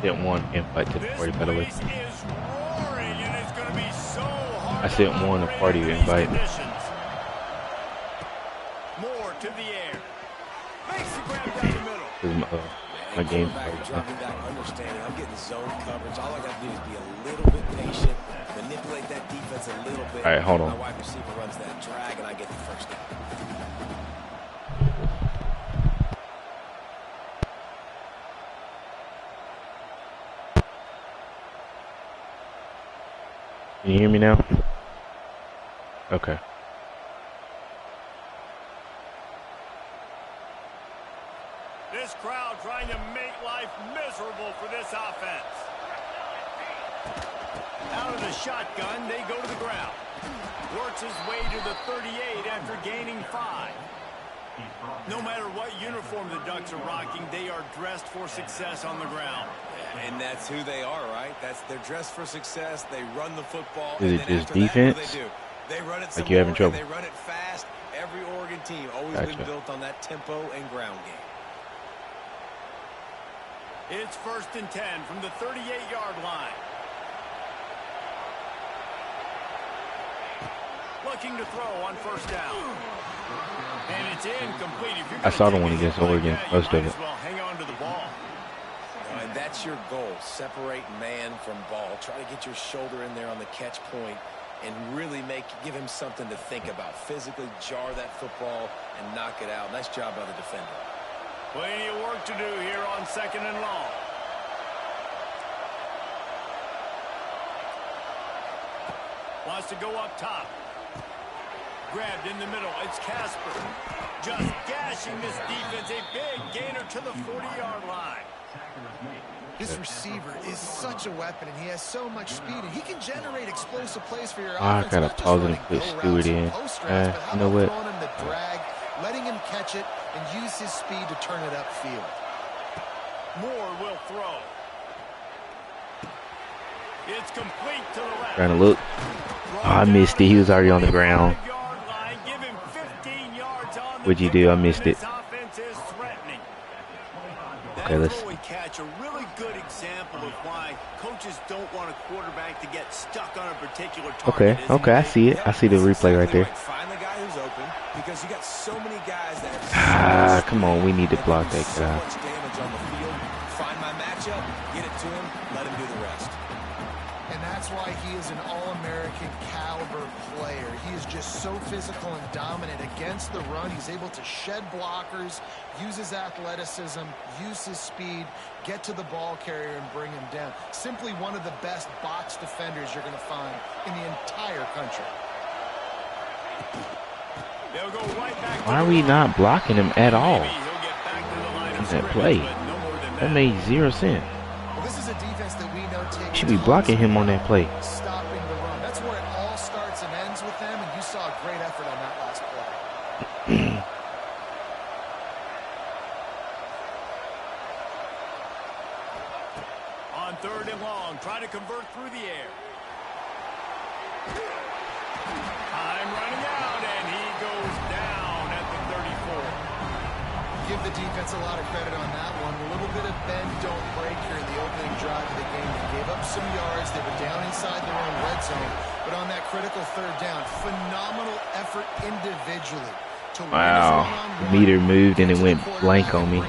sent one invite to the party, by the way. I sent one a party invite. More to the air. Makes the grab down the middle. My game. Dropping back, understanding. I'm getting zone coverage. All I got to do is be a little bit patient, manipulate that defense a little bit. All right, hold on. My wide receiver runs that drag, and I get the first down. Can you hear me now? Okay. This crowd trying to make life miserable for this offense. Out of the shotgun, they go to the ground. Works his way to the 38 after gaining 5. No matter what uniform the Ducks are rocking, they are dressed for success on the ground. And that's who they are, right? They're dressed for success. They run the football. Is it just defense? They run it like you're having trouble. They run it fast. Every Oregon team always been built on that tempo and ground game. It's 1st and 10 from the 38-yard line. Looking to throw on 1st down. And it's incomplete. I saw the one against Oregon, most of it. Well, hang on to the ball. And that's your goal. Separate man from ball. Try to get your shoulder in there on the catch point and really give him something to think about. Physically jar that football and knock it out. Nice job by the defender. Plenty of work to do here on 2nd and long. Wants to go up top. Grabbed in the middle. It's Casper. Just gashing this defense. A big gainer to the 40-yard line. This receiver is such a weapon, and he has so much speed, and he can generate explosive plays for your I gotta pause it and put Stewart in. You know what? Letting him catch it and use his speed to turn it upfield. Moore will throw. It's complete to the left. Trying to look. Oh, I missed it. He was already on the ground. What'd you do? I missed it. Okay, let's. Catch a really good example of why coaches don't want a quarterback to get stuck on a particular target. Okay, I see it. I see the replay right there. Find the guy who's open because you got so many guys that come on, we need to block that guy. much damage on the field. Find my matchup, get it to him, let him do the rest. And that's why he is an all-American caliber player. He is just so physical and dominant against the run. He's able to shed blockers, use his athleticism, use his speed, get to the ball carrier and bring him down. Simply one of the best box defenders you're going to find in the entire country. They'll go right back. Why are we not blocking him at all in that play? That made 0 sense. Well, this is a defense that we know takes Should be blocking him on that play. stopping the run. That's where it all starts and ends with them, and you saw a great effort on that last play. On 3rd and long, try to convert through the air. Time running out, and he goes down at the 34. Give the defense a lot of credit on that one. A little bit of bend, don't break here in the opening drive of the game. They gave up some yards. They were down inside their own red zone. But on that critical 3rd down, phenomenal effort individually. Wow. The meter moved and it went blank on me.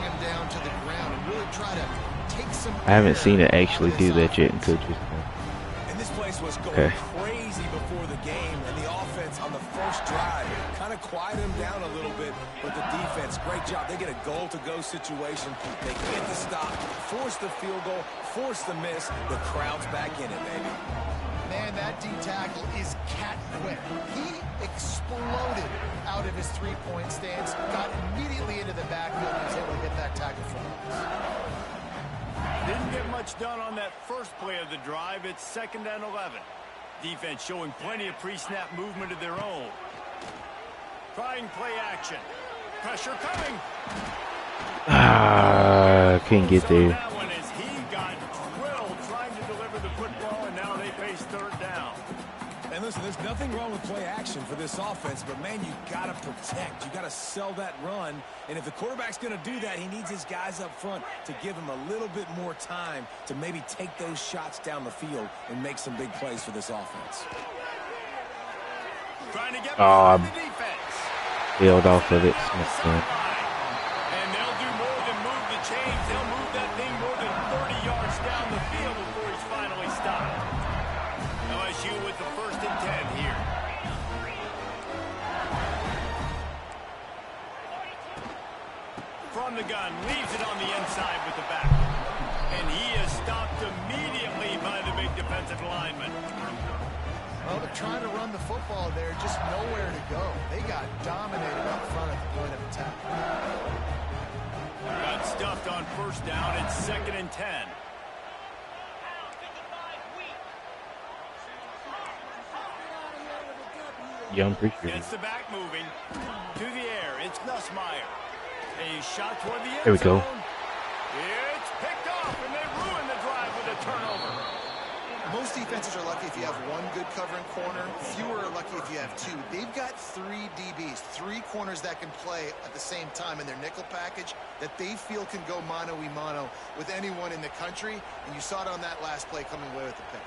I haven't seen it actually do that yet in coaches. And this place was going crazy before the game, and the offense on the first drive kind of quieted them down a little bit, but the defense, great job. They get a goal-to-go situation. They get the stop, force the field goal, force the miss. The crowd's back in it, baby. Man, that D tackle is cat quick. He exploded out of his three-point stance, got immediately into the backfield, and was able to hit that tackle for him. Didn't get much done on that first play of the drive. It's 2nd and 11. Defense showing plenty of pre-snap movement of their own. Trying play action. Pressure coming. Couldn't get there. That one is he got drilled trying to deliver the football, and now they face 3rd down. And listen, there's nothing wrong with play action for this this offense, but, man, you got to protect. You got to sell that run. And if the quarterback's going to do that, he needs his guys up front to give him a little bit more time to maybe take those shots down the field and make some big plays for this offense. Trying to get Oh, the defense. Bailed off of it. And they'll do more than move the chains. They'll move that thing more than 30 yards down the field before he's finally stopped. LSU with the 1st and 10 here. From the gun, leaves it on the inside with the back. And he is stopped immediately by the big defensive lineman. Well, they're trying to run the football there, just nowhere to go. They got dominated up front at the point of attack. Got stuffed on 1st down. It's 2nd and 10. Young preacher. Gets the back moving. To the air. It's Nussmeier. A shot toward the end Here we go. zone. It's picked off, and they ruin the drive with a turnover. Most defenses are lucky if you have one good covering corner. Fewer are lucky if you have two. They've got 3 DBs, 3 corners that can play at the same time in their nickel package that they feel can go mano-a-mano with anyone in the country. And you saw it on that last play coming away with the pick.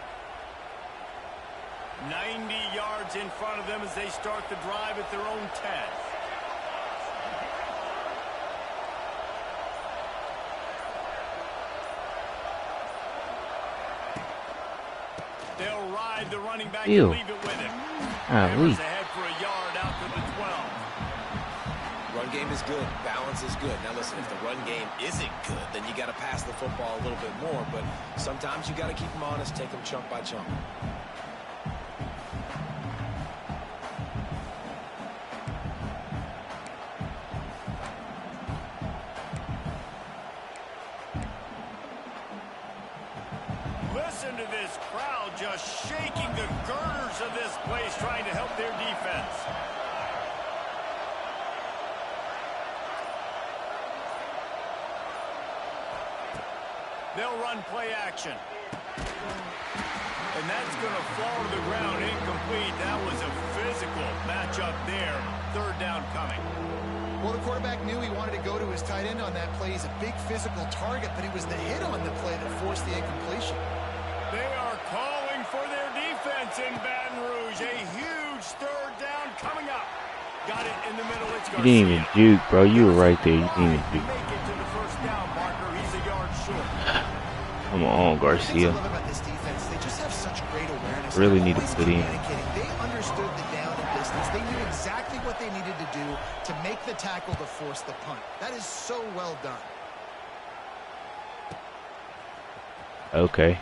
90 yards in front of them as they start the drive at their own 10. They'll ride the running back and leave it with him. Evers ahead for a yard out to the 12. Run game is good. Balance is good. Now, listen, if the run game isn't good, then you got to pass the football a little bit more. But sometimes you got to keep them honest, take them chunk by chunk. Listen to this crowd just shaking the girders of this place, trying to help their defense. They'll run play action. And that's going to fall to the ground incomplete. That was a physical matchup there. 3rd down coming. Well, the quarterback knew he wanted to go to his tight end on that play. He's a big physical target, but it was the hit on the play that forced the incompletion. They are calling for their defense in Baton Rouge. A huge 3rd down coming up. Got it in the middle. It's Garcia. You didn't even juke, bro. You were right there. You didn't even juke. Make it to the 1st down marker. He's a yard short. Come on, Garcia. What I love about this defense, they just have such great awareness. Really need to put in. They understood the down and distance. They knew exactly what they needed to do to make the tackle to force the punt. That is so well done. Okay.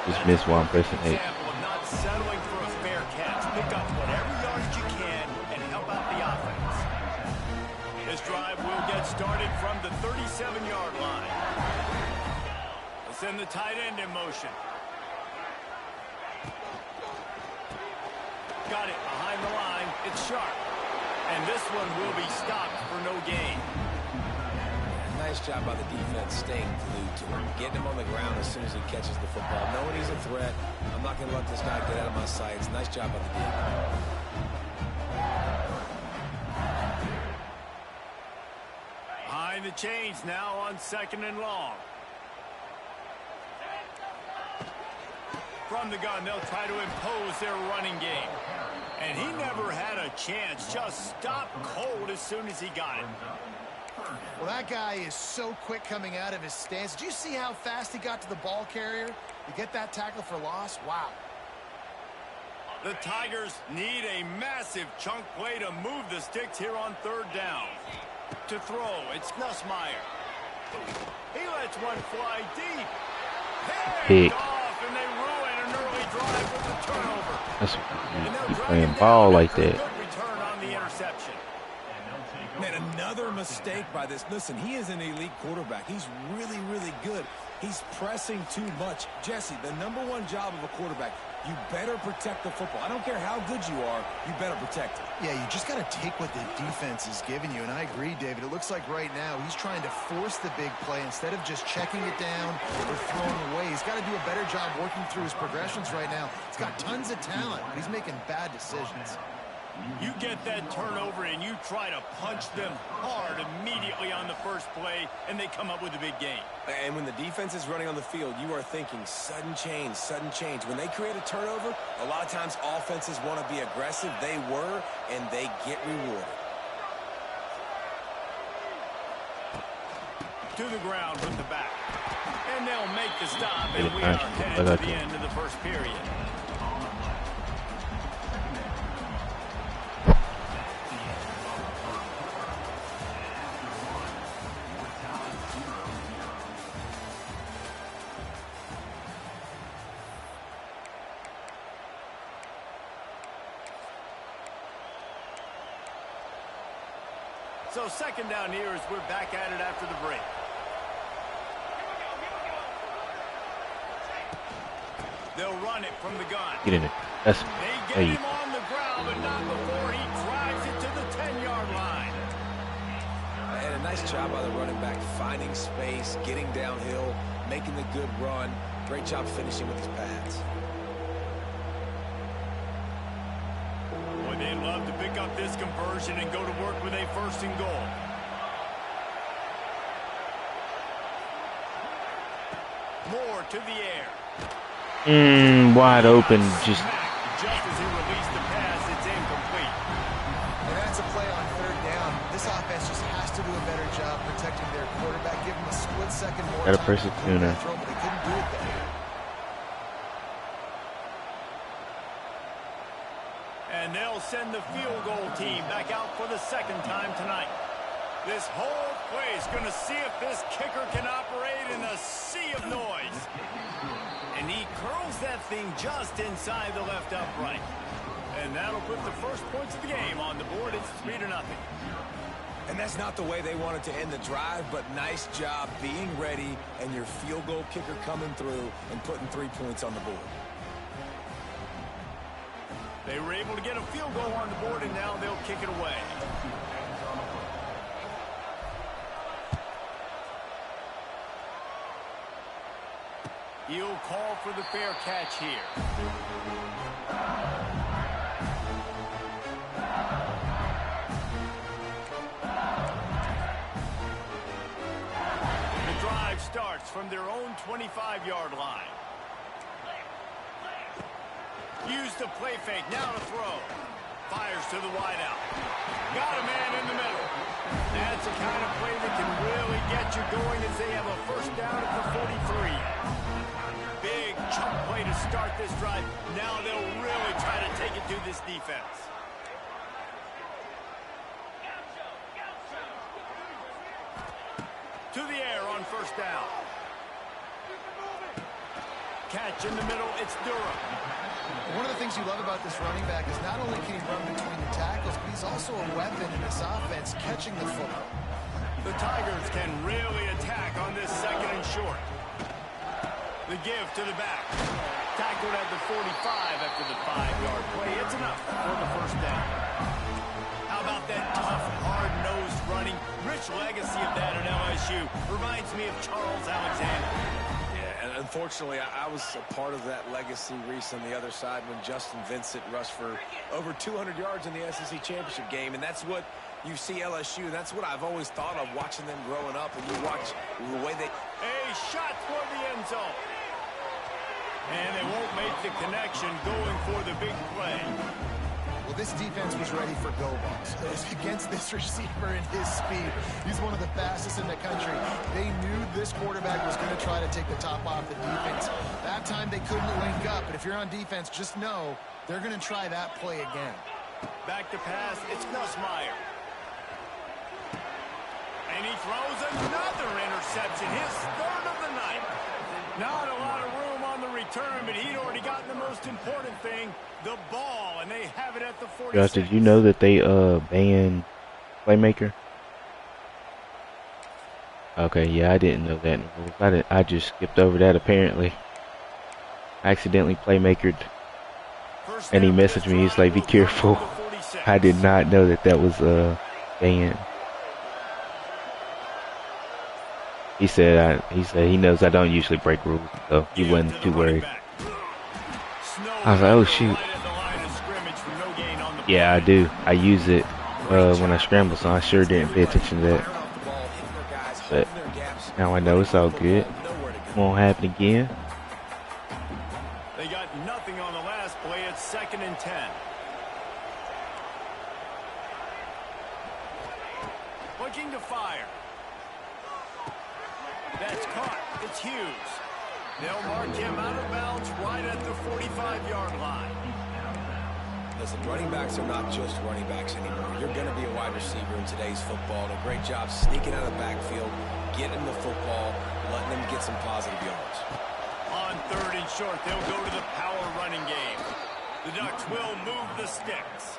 Just missed while I'm pressing 8. Example of not settling for a fair catch. Pick up whatever yardage you can and help out the offense. This drive will get started from the 37-yard line. Let's send the tight end in motion. Got it behind the line. It's Sharp. And this one will be stopped for no gain. Nice job by the defense staying glued to him, getting him on the ground as soon as he catches the football, knowing he's a threat. I'm not going to let this guy get out of my sights. Nice job by the defense. Behind the chains now on 2nd and long. From the gun, they'll try to impose their running game. And he never had a chance. Just stopped cold as soon as he got it. Well, that guy is so quick coming out of his stance. Did you see how fast he got to the ball carrier to get that tackle for loss? Wow. The Tigers need a massive chunk play to move the sticks here on 3rd down. To throw, it's Nussmeier. He lets one fly deep. Picked off, and they ruin an early drive with the turnover. That's you playing ball like that. Good return on the interception. Man, another mistake by this. Listen, he is an elite quarterback. He's really, really good. He's pressing too much. Jesse, the #1 job of a quarterback, you better protect the football. I don't care how good you are, you better protect it. Yeah, you just got to take what the defense is giving you, and I agree, David. It looks like right now he's trying to force the big play instead of just checking it down or throwing away. He's got to do a better job working through his progressions right now. He's got tons of talent, but he's making bad decisions. You get that turnover and you try to punch them hard immediately on the first play, and they come up with a big gain. And when the defense is running on the field, you are thinking sudden change, sudden change. When they create a turnover, a lot of times offenses want to be aggressive. They were, and they get rewarded. To the ground with the back. And they'll make the stop, and we are headed to the end of the first period. So second down here as we're back at it after the break. They'll run it from the gun. Get in it. That's They get him on the ground, but not before he drives it to the 10-yard line. And a nice job by the running back, finding space, getting downhill, making the good run. Great job finishing with his pads. Boy, they'd love to pick up this conversion and go to work with a first and goal. Moore to the air. Wide open. Just as he released the pass, it's incomplete. And that's a play on third down. This offense just has to do a better job protecting their quarterback, give him a split second more got a time person to sooner. throw, but they couldn't do it there. And they'll send the field goal team back out for the second time tonight. This whole play is going to see if this kicker can operate in a sea of noise. And he curls that thing just inside the left upright. And that'll put the first points of the game on the board. It's 3-0. And that's not the way they wanted to end the drive, but nice job being ready and your field goal kicker coming through and putting 3 points on the board. They were able to get a field goal on the board, and now they'll kick it away. He'll call for the fair catch here. The drive starts from their own 25-yard line. Use the play fake, now to throw. Fires to the wideout. Got a man in the middle. That's the kind of play that can really get you going as they have a first down at the 43. Big chunk play to start this drive. Now they'll really try to take it to this defense. To the air on first down. Catch in the middle, it's Durham. One of the things you love about this running back is not only can he run between the tackles, but he's also a weapon in this offense, catching the football. The Tigers can really attack on this second and short. The give to the back. Tackled at the 45 after the 5-yard play. It's enough for the first down. How about that tough, hard-nosed running? Rich legacy of that at LSU. Reminds me of Charles Alexander. And unfortunately, I was a part of that legacy, Reese, on the other side when Justin Vincent rushed for over 200 yards in the SEC championship game. And that's what you see LSU. That's what I've always thought of watching them growing up. And you watch the way they... A shot toward the end zone. And they won't make the connection going for the big play. Well, this defense was ready for go balls. Against this receiver and his speed, he's one of the fastest in the country. They knew this quarterback was going to try to take the top off the defense. That time they couldn't link up, but if you're on defense, just know they're going to try that play again. Back to pass, it's Nussmeier. And he throws another interception, his third of the night. Not a lot of room on the return, but he'd already gotten the most important thing, the ball, and they have it at the 46. Josh, did you know that they banned Playmaker? Okay, yeah, I didn't know that. I just skipped over that apparently. I accidentally Playmakered, and he messaged me. He's like, "Be careful." I did not know that was banned. He said he knows I don't usually break rules, so he wasn't too worried. I was like, oh shoot. Yeah, I do. I use it when I scramble, so I sure didn't pay attention to that. But now I know it's all good. Won't happen again. They got nothing on the last play. It's 2nd and 10. Looking to fire. That's caught. It's Hughes. They'll mark him out of bounds right at the 45-yard line. Listen, running backs are not just running backs anymore. You're going to be a wide receiver in today's football. And a great job sneaking out of the backfield, getting the football, letting them get some positive yards. On 3rd and short, they'll go to the power running game. The Ducks will move the sticks.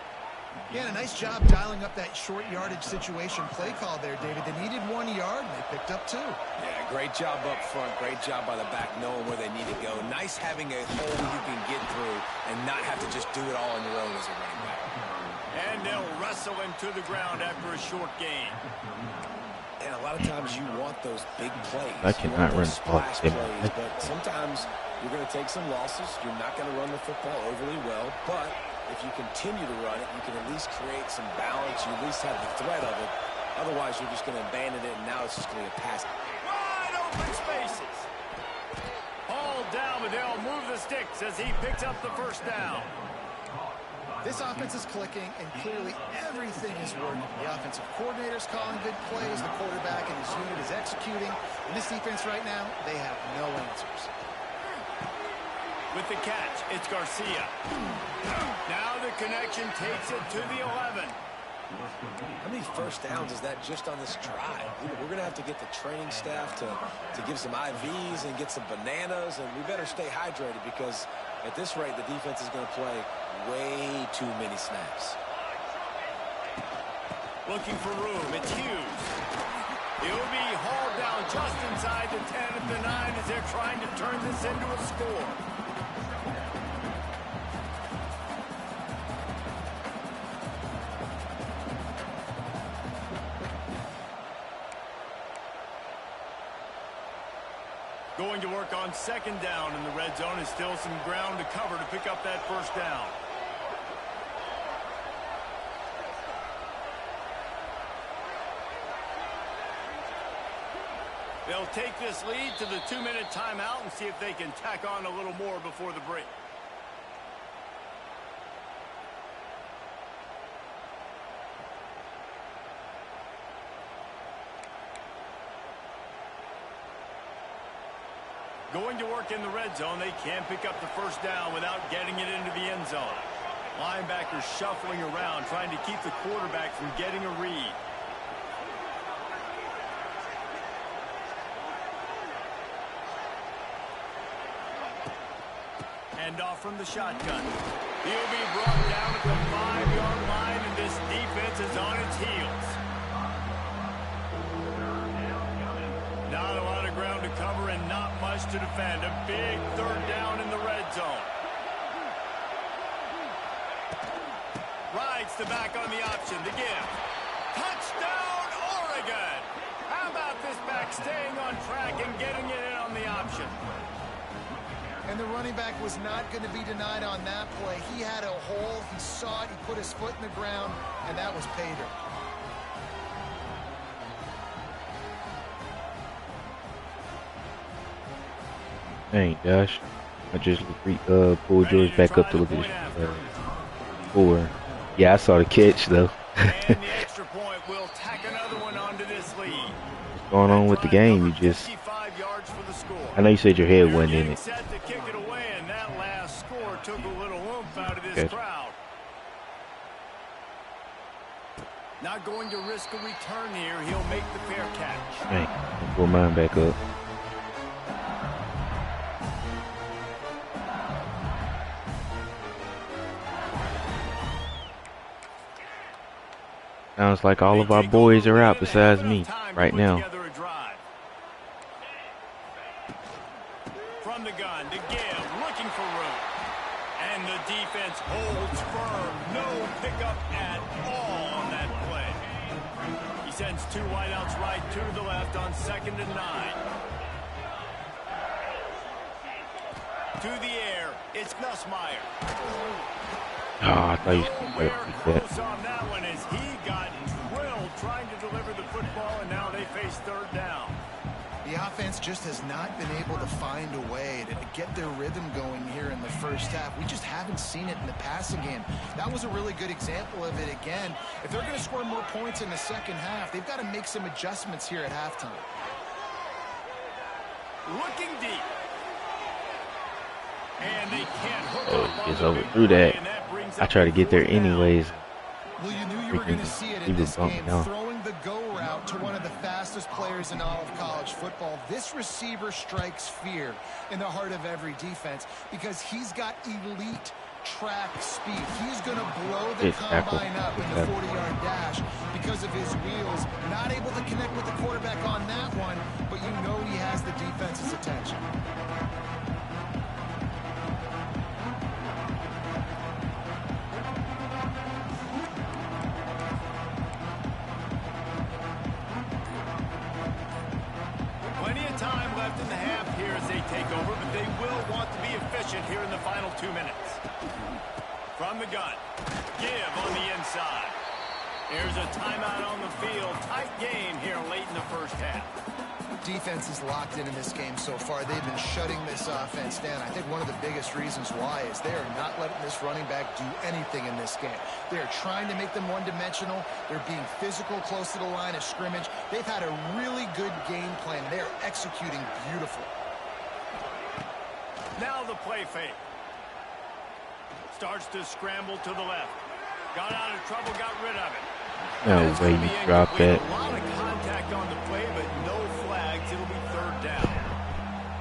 Yeah, and a nice job dialing up that short yardage situation play call there, David. They needed 1 yard, and they picked up 2. Yeah, great job up front. Great job by the back knowing where they need to go. Nice having a hole you can get through and not have to just do it all on your own as a running back. And they'll wrestle him to the ground after a short gain. And a lot of times you want those big plays. I cannot run splash plays, but sometimes you're going to take some losses. You're not going to run the football overly well, but if you continue to run it, you can at least create some balance. You at least have the threat of it. Otherwise, you're just going to abandon it, and now it's just going to be a pass. Wide open spaces. All down, but they'll move the sticks as he picks up the 1st down. This offense is clicking, and clearly everything is working. The offensive coordinator's calling good plays. The quarterback and his unit is executing. In this defense right now, they have no answers. With the catch, it's Garcia. Now the connection takes it to the 11. How many first downs is that just on this drive? We're going to have to get the training staff to give some IVs and get some bananas, and we better stay hydrated because at this rate, the defense is going to play way too many snaps. Looking for room. It's Hughes. He'll be hauled down just inside the 10 at the 9 as they're trying to turn this into a score. Going to work on 2nd down in the red zone. Is still some ground to cover to pick up that 1st down. They'll take this lead to the 2-minute timeout and see if they can tack on a little more before the break. Going to work in the red zone. They can't pick up the 1st down without getting it into the end zone. Linebackers shuffling around, trying to keep the quarterback from getting a read. Hand off from the shotgun. He'll be brought down at the 5-yard line, and this defense is on its heels. Not a lot of ground to cover and not much to defend. A big 3rd down in the red zone. Rides the back on the option. The give. Touchdown, Oregon! How about this back staying on track and getting it in on the option? And the running back was not going to be denied on that play. He had a hole. He saw it. He put his foot in the ground, and that was pay dirt. Dang, Josh. I just pulled George back up to look at his score. Yeah, I saw the catch, though. And the extra point will tack another one onto this lead. What's going on with the game? You just... I know you said your head wasn't in it. Set to kick it away, and that last score took a little oomph out of this crowd. Not going to risk a return here. He'll make the fair catch. Dang, I'll pull mine back up. Sounds like all of our boys are out besides me right now. From the gun to give, looking for room. And the defense holds firm. No pickup at all on that play. He sends 2 wideouts right, 2 to the left on 2nd and 9. To the air, it's Nussmeier. Oh, I thought you Nowhere said close that. on that one as he got drilled trying to deliver the football, and now they face third down. The offense just has not been able to find a way to get their rhythm going here in the first half. We just haven't seen it in the passing game. That was a really good example of it again. If they're going to score more points in the second half, they've got to make some adjustments here at halftime. Looking deep. And they can't hook Oh, up he on just the big overthrew play, that. and that brings I up try to a get there fourth down. anyways. Well, you knew you were going to see it in this game, throwing the go route to one of the fastest players in all of college football. This receiver strikes fear in the heart of every defense because he's got elite track speed. He's going to blow the combine up in the 40-yard dash because of his wheels. Not able to connect with the quarterback on that one, but you know he has the defense's attention. Plenty of time left in the half here as they take over, but they will want to be efficient here in the final 2 minutes. From the gun, give on the inside. There's a timeout on the field. Tight game here late in the first half. Defense is locked in this game so far. They've been shutting this offense down. I think one of the biggest reasons why is they are not letting this running back do anything in this game. They're trying to make them one-dimensional. They're being physical close to the line of scrimmage. They've had a really good game plan. They're executing beautifully. Now the play fake. Starts to scramble to the left. Got out of trouble, got rid of it. No way you dropped that. A lot of contact on the play, but no flags. It'll be third down.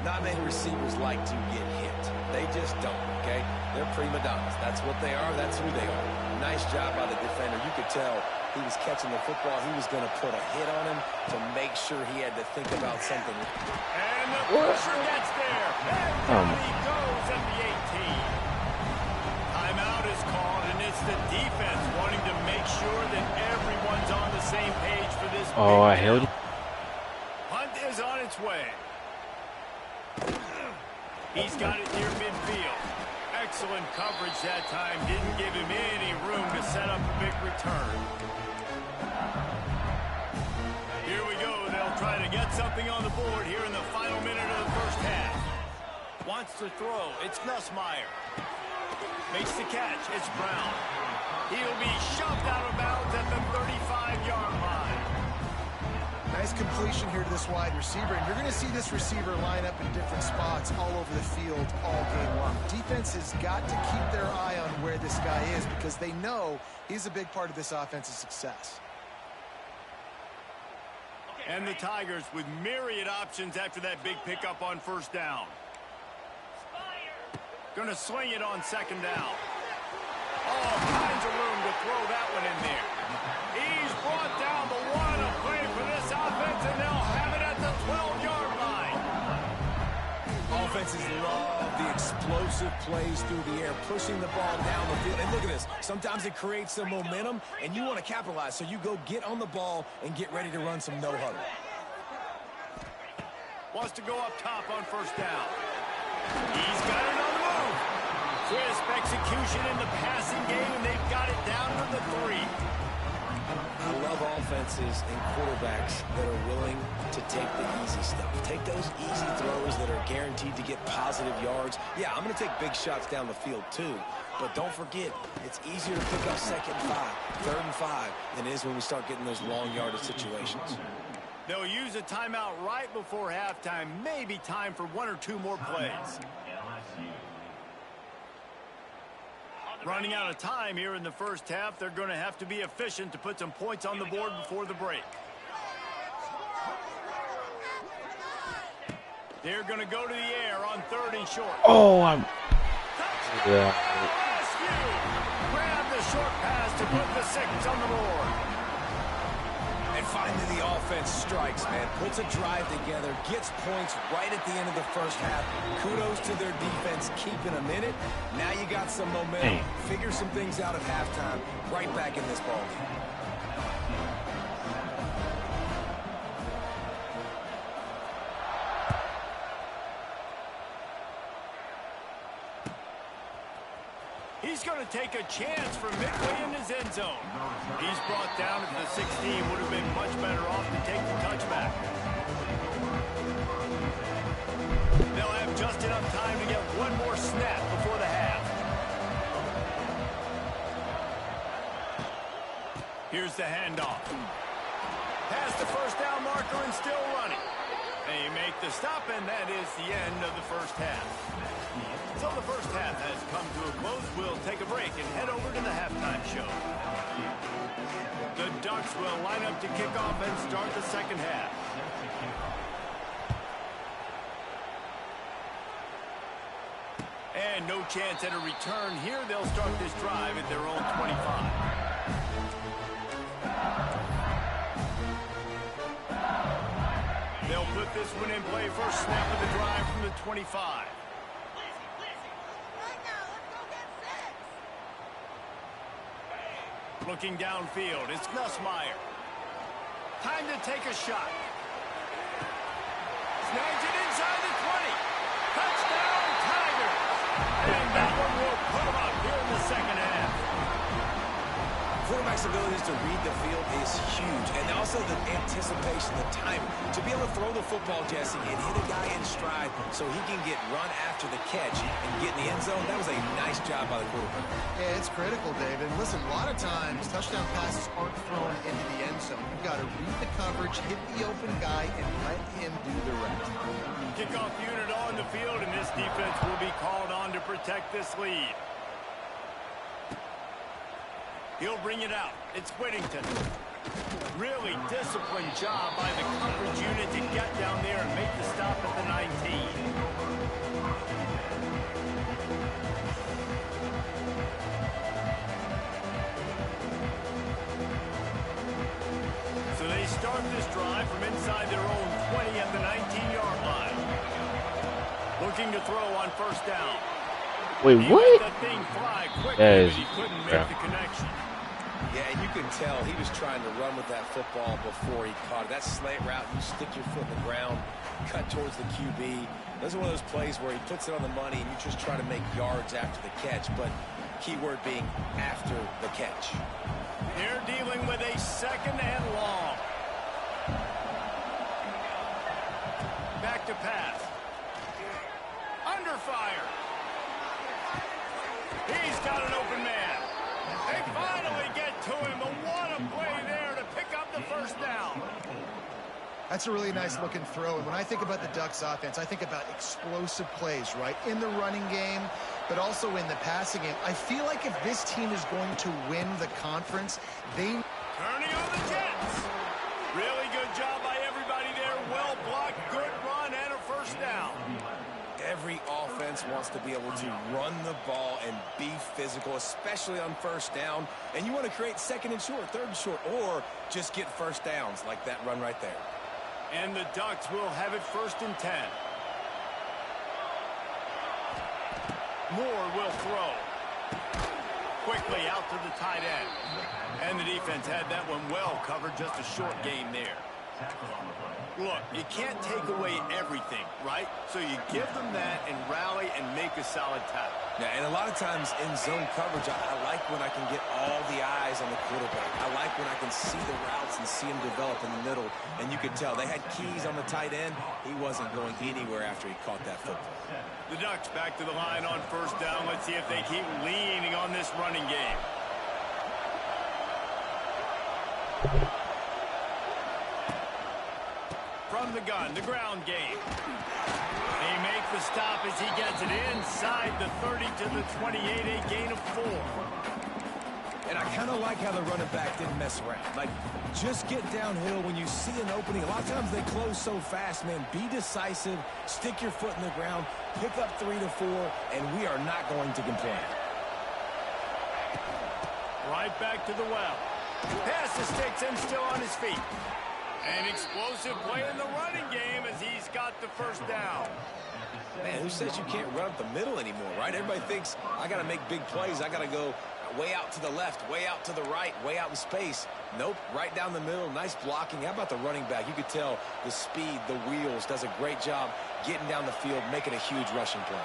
Not many receivers like to get hit. They just don't, okay? They're prima donnas. That's what they are. That's who they are. Nice job by the defender. You could tell he was catching the football. He was going to put a hit on him to make sure he had to think about something. And the pressure gets there. And down he goes at the 18. Timeout is called, and it's the defense wanting to make sure that everyone's on the same page for this. Oh, I held it. Hunt is on its way. He's got it near midfield. Excellent coverage that time. Didn't give him any room to set up a big return. Here we go. They'll try to get something on the board here in the final minute of the first half. Wants to throw. It's Nussmeier. Makes the catch. It's Brown. He'll be shoved out of bounds at the 35-yard line. Nice completion here to this wide receiver, and you're going to see this receiver line up in different spots all over the field all game long. Defense has got to keep their eye on where this guy is because they know he's a big part of this offense's success. And the Tigers with myriad options after that big pickup on first down. Going to sling it on second down. All kinds of room to throw that one in there. He's brought down the one of play for this offense, and they'll have it at the 12-yard line. Offenses love the explosive plays through the air, pushing the ball down the field. And look at this. Sometimes it creates some momentum, and you want to capitalize. So you go get on the ball and get ready to run some no-huddle. Wants to go up top on first down. He's got it on the move. Crisp execution in the passing game, and they've got it down to the 3. I love offenses and quarterbacks that are willing to take the easy stuff. Take those easy throws that are guaranteed to get positive yards. Yeah, I'm going to take big shots down the field too. But don't forget, it's easier to pick up second and 5, third and 5 than it is when we start getting those long yardage situations. They'll use a timeout right before halftime. Maybe time for 1 or 2 more plays. Running out of time here in the first half. They're going to have to be efficient to put some points on the board before the break. They're going to go to the air on third and short. Oh, I'm... Yeah. Grab the short pass to put the 6 on the board. And finally the offense strikes, man. Puts a drive together, gets points right at the end of the first half. Kudos to their defense keeping them in it. Now you got some momentum. Figure some things out at halftime. Right back in this ball game. He's going to take a chance from midway in his end zone. He's brought down at the 16. Would have been much better off to take the touchback. They'll have just enough time to get one more snap before the half. Here's the handoff. Past the first down marker and still running. They make the stop, and that is the end of the first half. So the first half has come to a close. We'll take a break and head over to the halftime show. The Ducks will line up to kick off and start the second half. And no chance at a return here. They'll start this drive at their own 25. They'll put this one in play. First snap of the drive from the 25. Looking downfield, it's Nussmeier. Time to take a shot. Snags it inside the 20. Touchdown, Tigers. And that one will put them up here in the second half. Quarterback's abilities to read the field is huge, and also the anticipation, the timing. To be able to throw the football, Jesse, and hit a guy in stride so he can get run after the catch and get in the end zone, that was a nice job by the quarterback. Yeah, it's critical, David. Listen, a lot of times touchdown passes aren't thrown into the end zone. You've got to read the coverage, hit the open guy, and let him do the rest. Kickoff unit on the field, and this defense will be called on to protect this lead. He'll bring it out. It's Whittington. Really disciplined job by the coverage unit to get down there and make the stop at the 19. So they start this drive from inside their own 20 at the 19-yard line. Looking to throw on first down. Wait, He what? let that thing fly quickly, That is, but he couldn't make the connection. Yeah, and you can tell he was trying to run with that football before he caught it. That slant route, you stick your foot in the ground, cut towards the QB. Those are one of those plays where he puts it on the money and you just try to make yards after the catch, but keyword being after the catch. They're dealing with a second and long. Back to pass. Under fire. He's got an open man. They finally get to him, but what a play there to pick up the first down. That's a really nice looking throw. And when I think about the Ducks offense, I think about explosive plays, right? In the running game, but also in the passing game. I feel like if this team is going to win the conference, they... Turning on the Jets. Really good job by everybody there. Well blocked, good run, and a first down. Every offense wants to be able to run the ball and be physical, especially on first down. And you want to create second and short, third and short, or just get first downs like that run right there. And the Ducks will have it first and 10. Moore will throw. Quickly out to the tight end. And the defense had that one well covered, just a short game there. Look, you can't take away everything, right? So you give them that and rally and make a solid tackle. Yeah, and a lot of times in zone coverage, I like when I can get all the eyes on the quarterback. I like when I can see the routes and see him develop in the middle. And you could tell they had keys on the tight end. He wasn't going anywhere after he caught that football. The Ducks back to the line on first down. Let's see if they keep leaning on this running game. From the gun, the ground game. They make the stop as he gets it inside the 30 to the 28, a gain of 4. And I kind of like how the running back didn't mess around. Like, just get downhill when you see an opening. A lot of times they close so fast, man. Be decisive, stick your foot in the ground, pick up 3 to 4, and we are not going to complain. Right back to the well. Pass the sticks and still on his feet. An explosive play in the running game as he's got the first down. Man, who says you can't run up the middle anymore, right? Everybody thinks I got to make big plays. I got to go way out to the left, way out to the right, way out in space. Nope, right down the middle, nice blocking. How about the running back? You could tell the speed, the wheels, does a great job getting down the field, making a huge rushing play.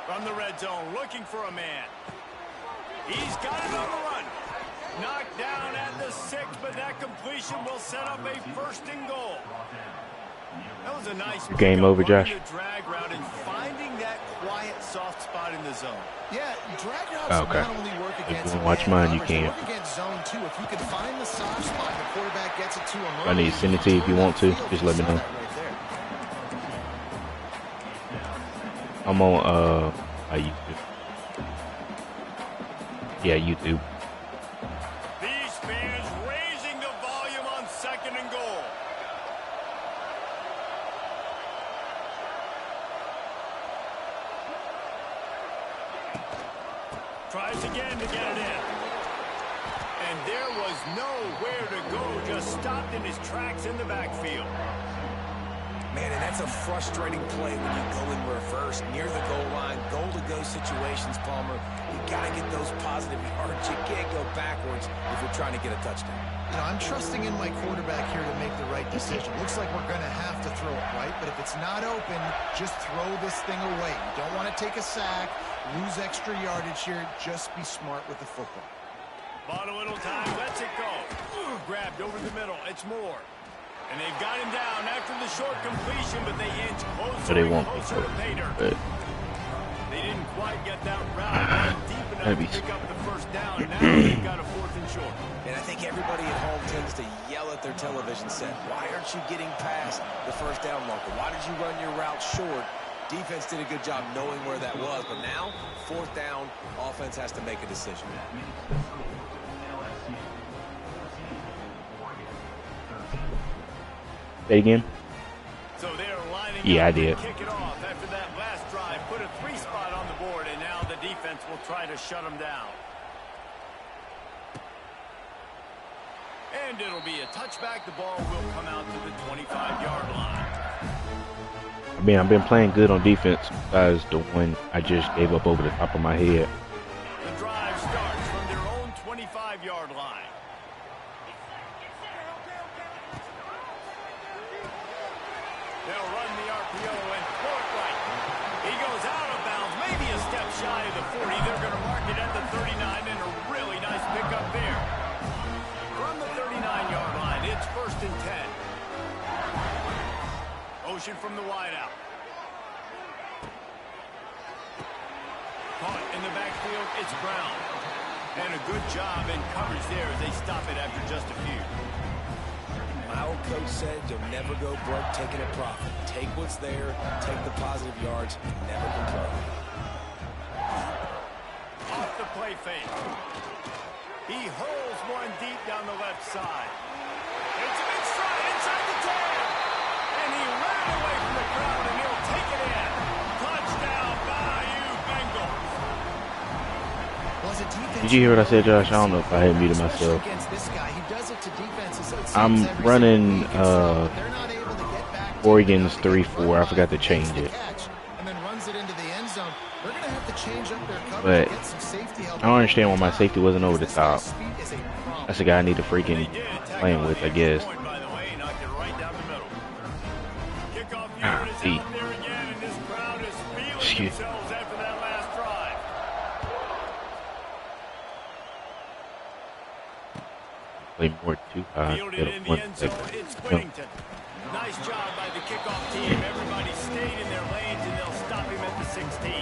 From the red zone, looking for a man. He's got it on the run. Knocked down at the 6, but that completion will set up a 1st and goal. That was a nice game over, Josh. Drag route and finding that quiet, soft spot in the zone. Yeah, drag routes not only work against if you want to watch mine, you can. Work against zone too. If you can find the soft spot, the quarterback gets it to him. I need to send it to you if you want to. Just let me know. I'm on YouTube. Yeah, YouTube. These fans raising the volume on 2nd and goal. Tries again to get it in. And there was nowhere to go. Just stopped in his tracks in the backfield. Man, and that's a frustrating play when you go in reverse near the goal line, goal-to-go situations, Palmer. You got to get those positive yards. You can't go backwards if you're trying to get a touchdown. You know, I'm trusting in my quarterback here to make the right decision. Looks like we're going to have to throw it right, but if it's not open, just throw this thing away. You don't want to take a sack, lose extra yardage here. Just be smart with the football. Bought a little time, lets it go. Grabbed over the middle. It's Moore. And they've got him down after the short completion, but they inch closer and closer to pay dirt. They didn't quite get that route deep enough to pick up the 1st down. Now they've got a 4th and short. And I think everybody at home tends to yell at their television set. Why aren't you getting past the 1st down marker? Why did you run your route short? Defense did a good job knowing where that was, but now 4th down, offense has to make a decision. Say again? So they're lining yeah, up I did. To kick it off after that last drive. Put a 3 spot on the board, and now the defense will try to shut them down. And it'll be a touchback. The ball will come out to the 25-yard line. I mean, I've been playing good on defense besides the one I just gave up over the top of my head. The drive starts from their own 25-yard line. They'll run the RPO and throw it right. He goes out of bounds, maybe a step shy of the 40. They're going to mark it at the 39, and a really nice pickup there. From the 39-yard line, it's 1st and 10. Motion from the wideout. Caught in the backfield, it's Brown. And a good job in coverage there as they stop it after just a few. My old coach said you'll never go broke taking a profit. Take what's there, take the positive yards, never complain. Off the play fake. He hurls one deep down the left side. It's a big stride inside the 10. And he ran away from the crowd, and he'll take it in. Touchdown, Bayou Bengals. Did you hear what I said, Josh? I don't know if I had muted myself. I'm running Oregon's 3-4. I forgot to change it. But I don't understand why my safety wasn't over the top. That's the guy I need to freaking playing with, I guess. See. Excuse me. Play more 2 instead of 1 second. Nice job by the kickoff team. Everybody stayed in their lanes, and they'll stop him at the 16.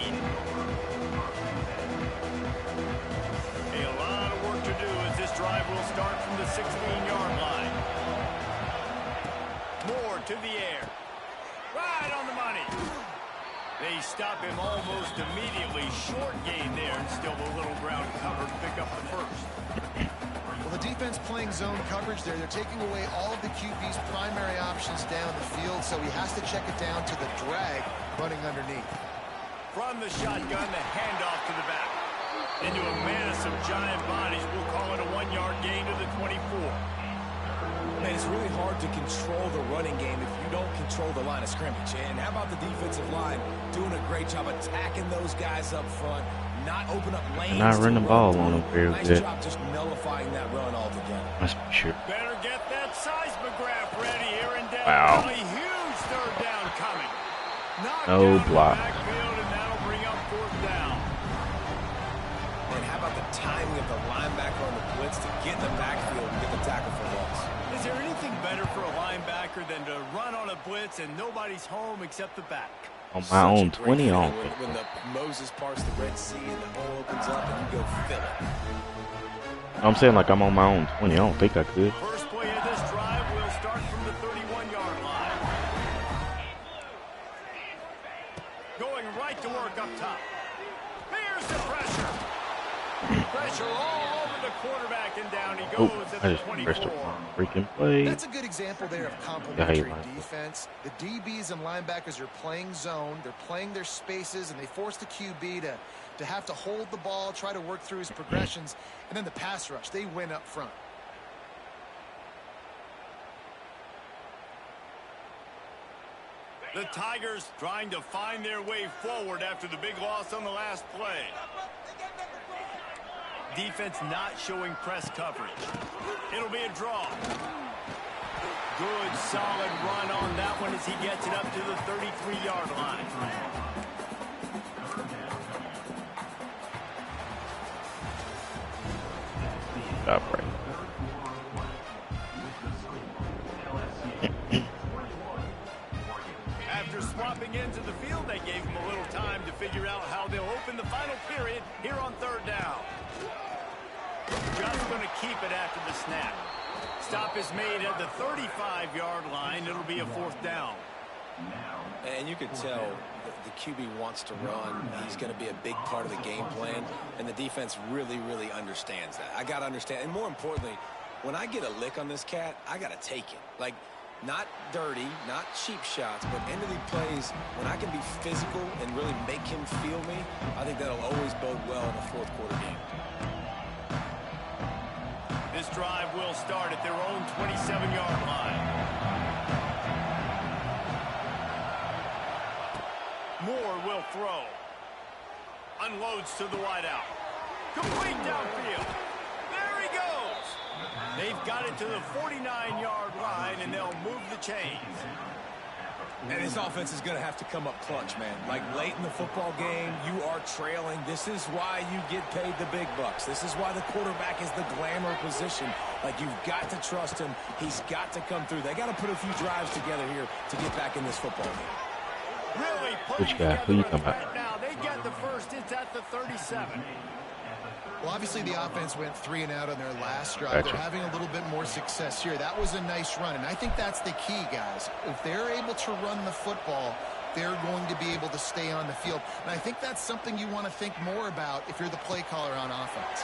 A lot of work to do as this drive will start from the 16-yard line. Moore to the air. Right on the money. They stop him almost immediately. Short gain there, and still a little ground covered to pick up the 1st. Well, the defense playing zone coverage there. They're taking away all of the QB's primary options down the field, so he has to check it down to the drag running underneath. From the shotgun, the handoff to the back. Into a mass of giant bodies. We'll call it a 1-yard gain to the 24. Man, it's really hard to control the running game if you don't control the line of scrimmage. And how about the defensive line doing a great job attacking those guys up front, not open up lanes. Not run the ball on them very nice good. job just nullifying that run altogether. Must be sure. Better get that seismograph ready here in Death Wow. Valley. Huge 3rd down coming. No block. And how about the timing of the linebacker on the blitz to get in the backfield and get the tackle for loss? Is there anything better for a linebacker than to run on a blitz and nobody's home except the back? On my own 20 on. When the Moses parts the Red Sea and the hole opens up and you go fill it. I'm saying like I'm on my own 20. I don't think I could. First play of this drive will start from the 31-yard line. Going right to work up top. Here's the pressure. Pressure all over the quarterback, and down he goes at I the just 24. pressed the freaking play. That's a good example there of complementary defense. The DBs and linebackers are playing zone. They're playing their spaces, and they force the QB to have to hold the ball, try to work through his progressions, and then the pass rush, they win up front. The Tigers trying to find their way forward after the big loss on the last play. Defense not showing press coverage. It'll be a draw. Good, solid run on that one as he gets it up to the 33-yard line. Stop right. After swapping into the field, they gave him a little time to figure out how they'll open the final period here on third down. Just going to keep it after the snap. Stop is made at the 35-yard line. It'll be a fourth down. And you can tell the QB wants to run. He's going to be a big part of the game plan, and the defense really, really understands that. I got to understand, and more importantly, when I get a lick on this cat, I got to take it. Like, not dirty, not cheap shots, but end of the plays, when I can be physical and really make him feel me, I think that'll always bode well in a fourth quarter game. This drive will start at their own 27-yard line. Moore will throw. Unloads to the wideout. Complete downfield. There he goes. They've got it to the 49-yard line, and they'll move the chains. And this offense is going to have to come up clutch, man. Like, late in the football game, you are trailing. This is why you get paid the big bucks. This is why the quarterback is the glamour position. Like, you've got to trust him. He's got to come through. They got to put a few drives together here to get back in this football game. Really Which guy? Who you talking about? right now. They get the first. It's at the 37. Well, obviously the offense went 3 and out on their last drive. Gotcha. They're having a little bit more success here. That was a nice run, and I think that's the key, guys. If they're able to run the football, they're going to be able to stay on the field. And I think that's something you want to think more about if you're the play caller on offense.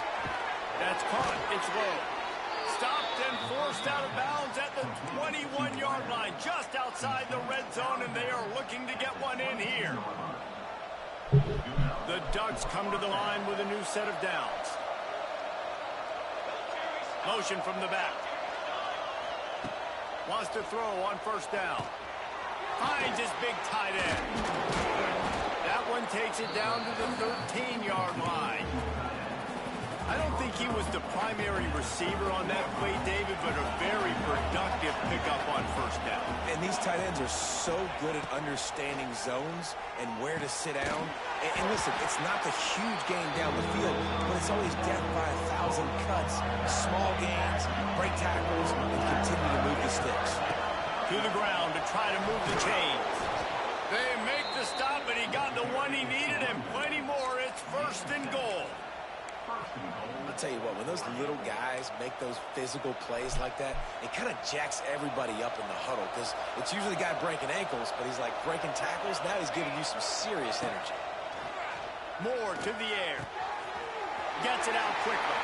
That's caught. It's low. Stopped and forced out of bounds at the 21-yard line, just outside the red zone, and they are looking to get one in here. The Ducks come to the line with a new set of downs. Motion from the back. Wants to throw on first down. Finds his big tight end. That one takes it down to the 13-yard line. I don't think he was the primary receiver on that play, David, but a very productive pickup on first down. And these tight ends are so good at understanding zones and where to sit down. And listen, it's not the huge gain down the field, but it's always death by 1,000 cuts, small gains, break tackles, and continue to move the sticks. To the ground to try to move the chains. They make the stop, and he got the one he needed and plenty more. It's first and goal. I'll tell you what, when those little guys make those physical plays like that, it kind of jacks everybody up in the huddle, because it's usually the guy breaking ankles, but he's like breaking tackles. Now he's giving you some serious energy. Moore to the air. Gets it out quickly.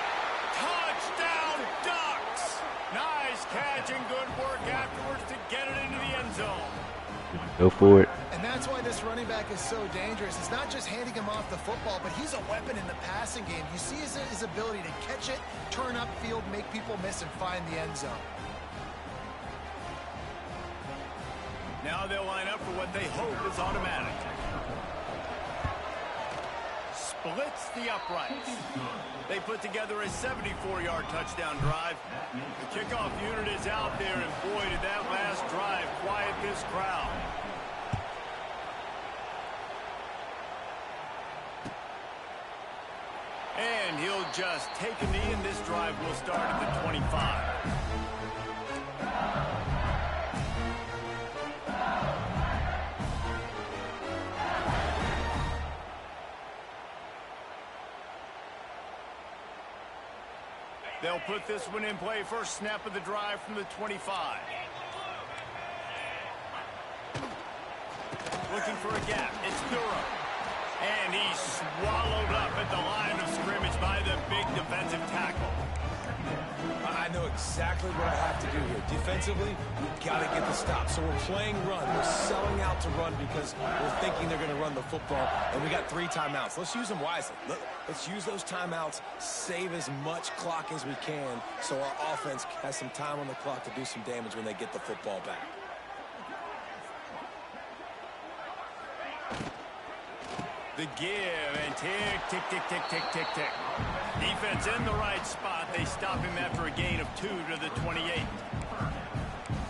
Touchdown, Ducks! Nice catch and good work afterwards to get it into the end zone. Go for it. And that's why this running back is so dangerous. It's not just handing him off the football, but he's a weapon in the passing game. You see his ability to catch it, turn upfield, make people miss, and find the end zone. Now they'll line up for what they hope is automatic. Splits the uprights. They put together a 74-yard touchdown drive. The kickoff unit is out there, and boy, did that last drive quiet this crowd. And he'll just take a knee, and this drive will start at the 25. They'll put this one in play. First snap of the drive from the 25. Looking for a gap. It's Durham. And he's swallowed up at the line of scrimmage by the big defensive tackle. I know exactly what I have to do here. Defensively, we've got to get the stop. So we're playing run. We're selling out to run because we're thinking they're going to run the football. And we got 3 timeouts. Let's use them wisely. Let's use those timeouts, save as much clock as we can so our offense has some time on the clock to do some damage when they get the football back. The give, and tick, tick, tick, tick, tick, tick, tick. Defense in the right spot. They stop him after a gain of 2 to the 28.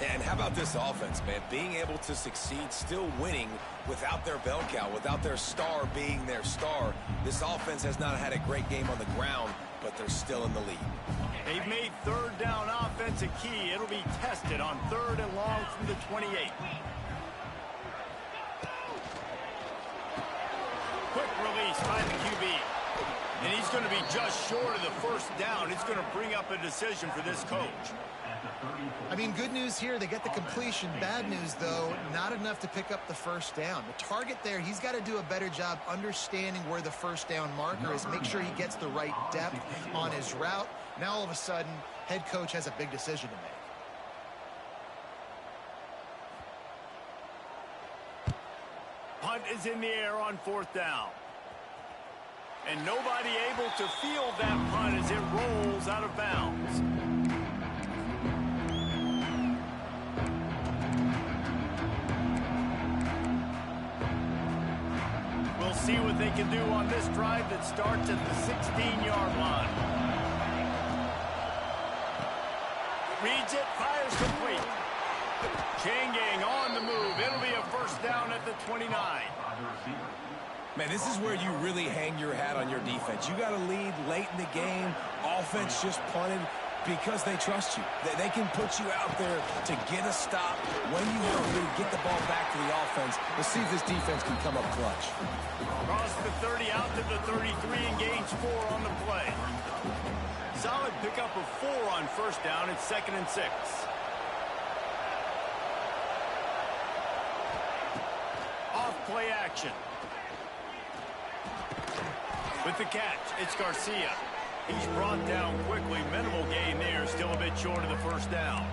And how about this offense, man? Being able to succeed, still winning without their bell cow, without their star being their star. This offense has not had a great game on the ground, but they're still in the lead. They've made third down offense a key. It'll be tested on 3rd and long from the 28. Quick release by the QB. And he's going to be just short of the first down. It's going to bring up a decision for this coach. I mean, good news here, they get the completion. Bad news, though, not enough to pick up the first down. The target there, he's got to do a better job understanding where the first down marker is, make sure he gets the right depth on his route. Now, all of a sudden, head coach has a big decision to make. Punt is in the air on 4th down. And nobody able to field that punt as it rolls out of bounds. We'll see what they can do on this drive that starts at the 16-yard line. Reads it, fires complete. Changing on the move. It'll be a first down at the 29. Man, this is where you really hang your hat on your defense. You got to lead late in the game. Offense just punted because they trust you. They can put you out there to get a stop when you want to get the ball back to the offense. Let's see if this defense can come up clutch. Across the 30, out to the 33, and gains 4 on the play. Solid pickup of 4 on first down. It's 2nd and 6. Off play action. With the catch, it's Garcia. He's brought down quickly. Minimal gain there, still a bit short of the first down.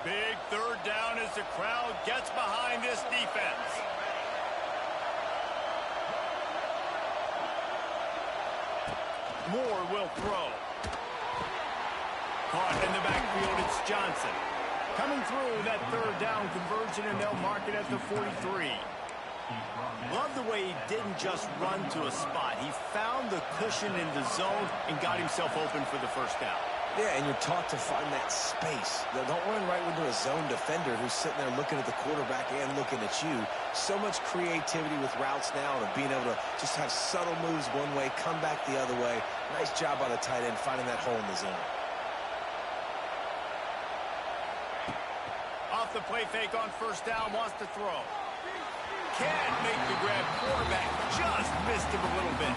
Big 3rd down as the crowd gets behind this defense. Moore will throw. Caught in the backfield, it's Johnson. Coming through that 3rd down conversion, and they'll mark it at the 43. Love the way he didn't just run to a spot. He found the cushion in the zone and got himself open for the first down. Yeah, and you're taught to find that space. Don't run right into a zone defender who's sitting there looking at the quarterback and looking at you. So much creativity with routes now and being able to just have subtle moves one way, come back the other way. Nice job by the tight end finding that hole in the zone. Off the play fake on first down, wants to throw. Can't make the grab. Quarterback just missed him a little bit.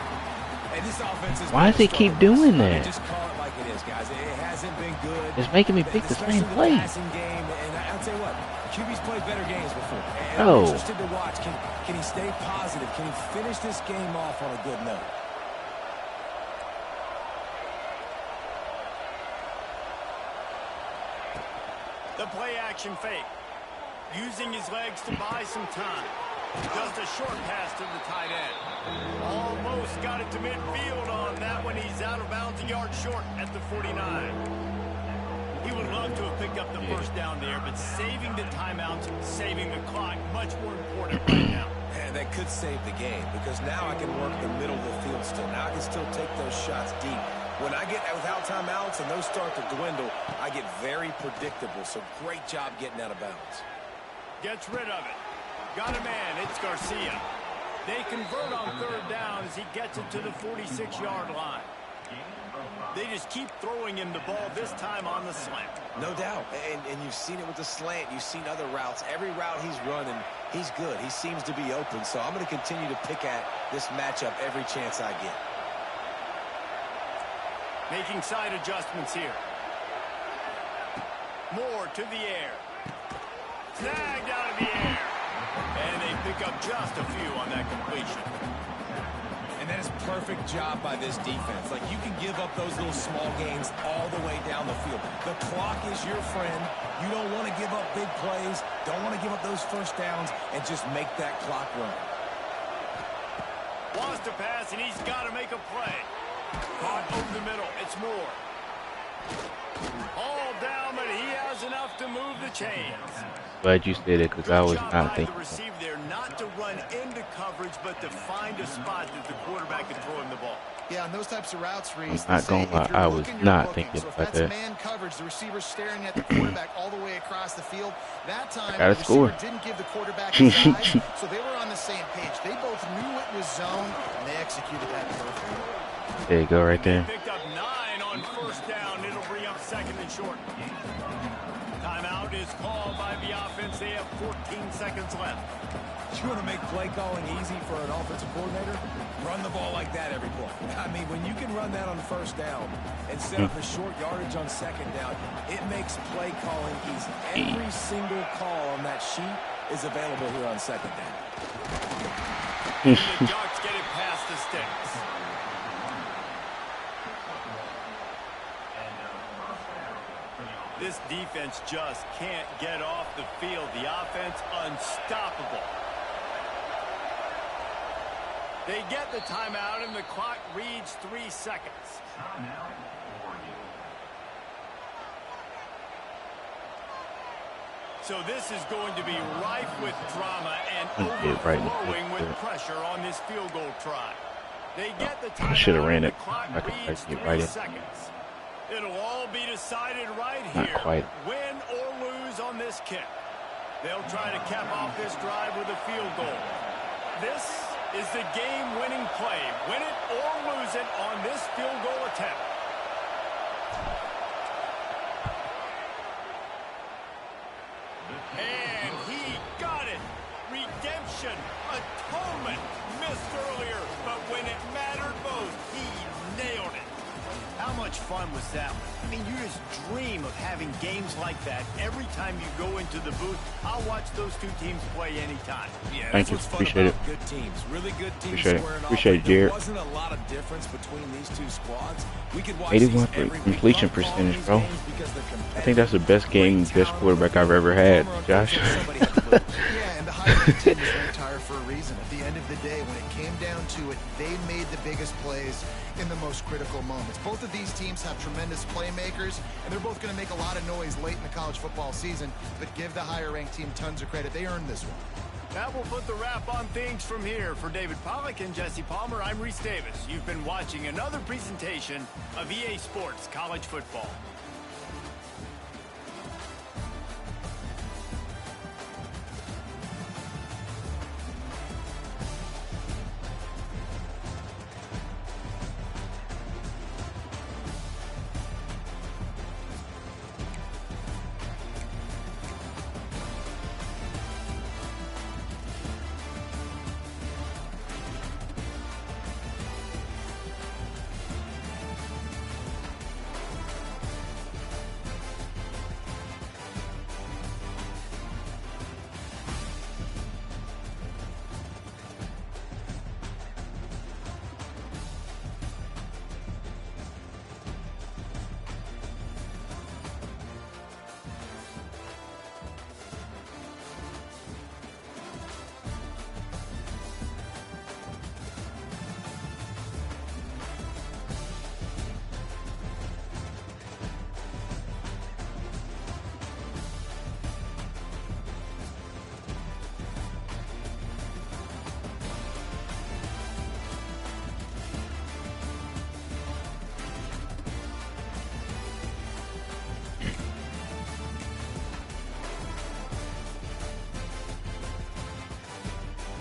And this offense is why does he keep doing that? Just call it like it is, guys. It hasn't been good. It's making me pick the same play. Game, and I'll tell you what, QB's played better games before. And Oh. I'm interested to watch. Can he stay positive? Can he finish this game off on a good note? The play action fake. Using his legs to buy some time. Just a short pass to the tight end. Almost got it to midfield on that one. He's out of bounds, a yard short at the 49. He would love to have picked up the first down there, but saving the timeouts, saving the clock, much more important right now. And that could save the game, because now I can work the middle of the field still. Now I can still take those shots deep. When I get without timeouts and those start to dwindle, I get very predictable. So great job getting out of bounds. Gets rid of it. Got a man. It's Garcia. They convert on third down as he gets it to the 46-yard line. They just keep throwing him the ball, this time on the slant. No doubt. And you've seen it with the slant. You've seen other routes. Every route he's running, he's good. He seems to be open. So I'm going to continue to pick at this matchup every chance I get. Making side adjustments here. Moore to the air. Snagged out of the air. And they pick up just a few on that completion. And that is perfect job by this defense. Like, you can give up those little small gains all the way down the field. The clock is your friend. You don't want to give up big plays. Don't want to give up those first downs and just make that clock run. Wants to pass, and he's got to make a play. Caught over the middle. It's Moore. All down, but he has enough to move the chains. Glad you said it, because I was not thinking. The receiver there, not to run into coverage, but to find a spot that the quarterback can throw him the ball. Yeah, on those types of routes, Reese, I'm not going to lie, I was not thinking so if about that's that. man coverage, the receiver's staring at the quarterback all the way across the field. That time, Gotta the score. receiver didn't give the quarterback his eyes, so they were on the same page. They both knew it was zone, and they executed that perfectly. There you go, right there. Picked up 9 on first down. It'll bring up second and short. Timeout is called by the offense. They have 14 seconds left. You want to make play calling easy for an offensive coordinator? Run the ball like that every play. I mean, when you can run that on first down and set up the short yardage on second down, it makes play calling easy. Every single call on that sheet is available here on second down. And the Ducks get it past the sticks. This defense just can't get off the field. The offense unstoppable. They get the timeout, and the clock reads 3 seconds. So this is going to be rife with drama and overflowing with pressure on this field goal try. They get the timeout. I should have ran it. The clock I could reads get 3 right in. seconds. It'll all be decided right Not here. quite. Win or lose on this kick. They'll try to cap off this drive with a field goal. This is the game-winning play. Win it or lose it on this field goal attempt. And he got it. Redemption, atonement. Missed earlier, but when it mattered most, he nailed it. How much fun was that one? I mean, you just dream of having games like that every time you go into the booth. I'll watch those two teams play anytime. Yeah, Thank you. Appreciate it. Good teams, really good teams. Appreciate it. Squaring off. Appreciate it, There Jared. wasn't a lot of difference between these two squads. We could watch 81 these every week. completion Love calling percentage, these bro. games because they're I think that's the best game, best quarterback I've ever had, Josh. Yeah, and the high-ranked team is ranked higher for a reason. At the end of the day, when it came down to it, they made the biggest plays in the most critical moments. Both of these teams have tremendous playmakers, and they're both going to make a lot of noise late in the college football season, but give the higher-ranked team tons of credit. They earned this one. That will put the wrap on things from here. For David Pollack and Jesse Palmer, I'm Reese Davis. You've been watching another presentation of EA Sports College Football.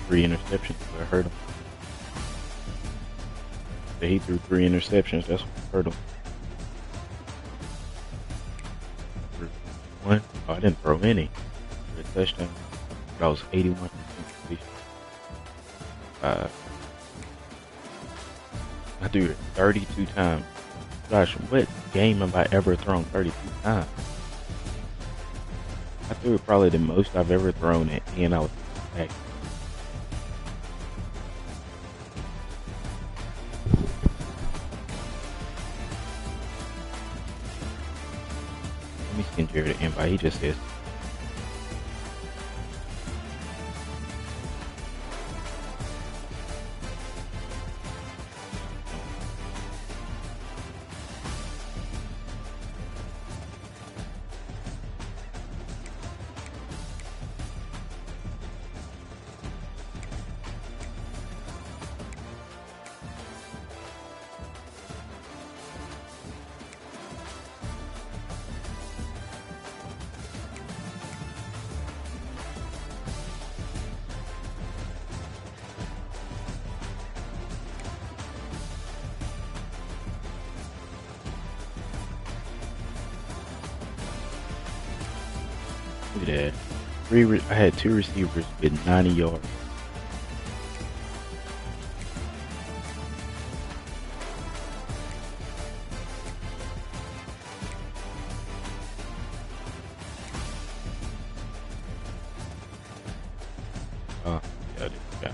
3 interceptions, so it hurt him. So he threw 3 interceptions, that's what hurt him. One, oh, I didn't throw any. For a touchdown. That was 81% completion. I threw it 32 times. Gosh, what game have I ever thrown 32 times? I threw it probably the most I've ever thrown it, and I was back. Let me send Jared an invite. He just says. Look at that. I had 2 receivers with 90 yards. Oh, yeah, yeah.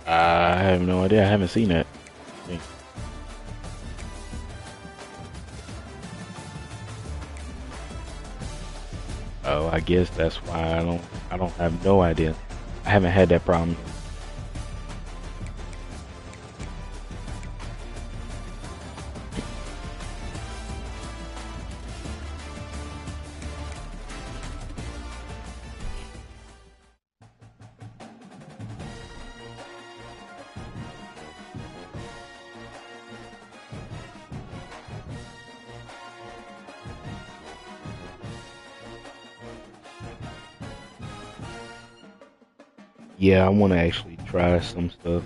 I have no idea. I haven't seen that. Oh, I guess that's why I don't have no idea. I haven't had that problem. Yeah, I want to actually try some stuff.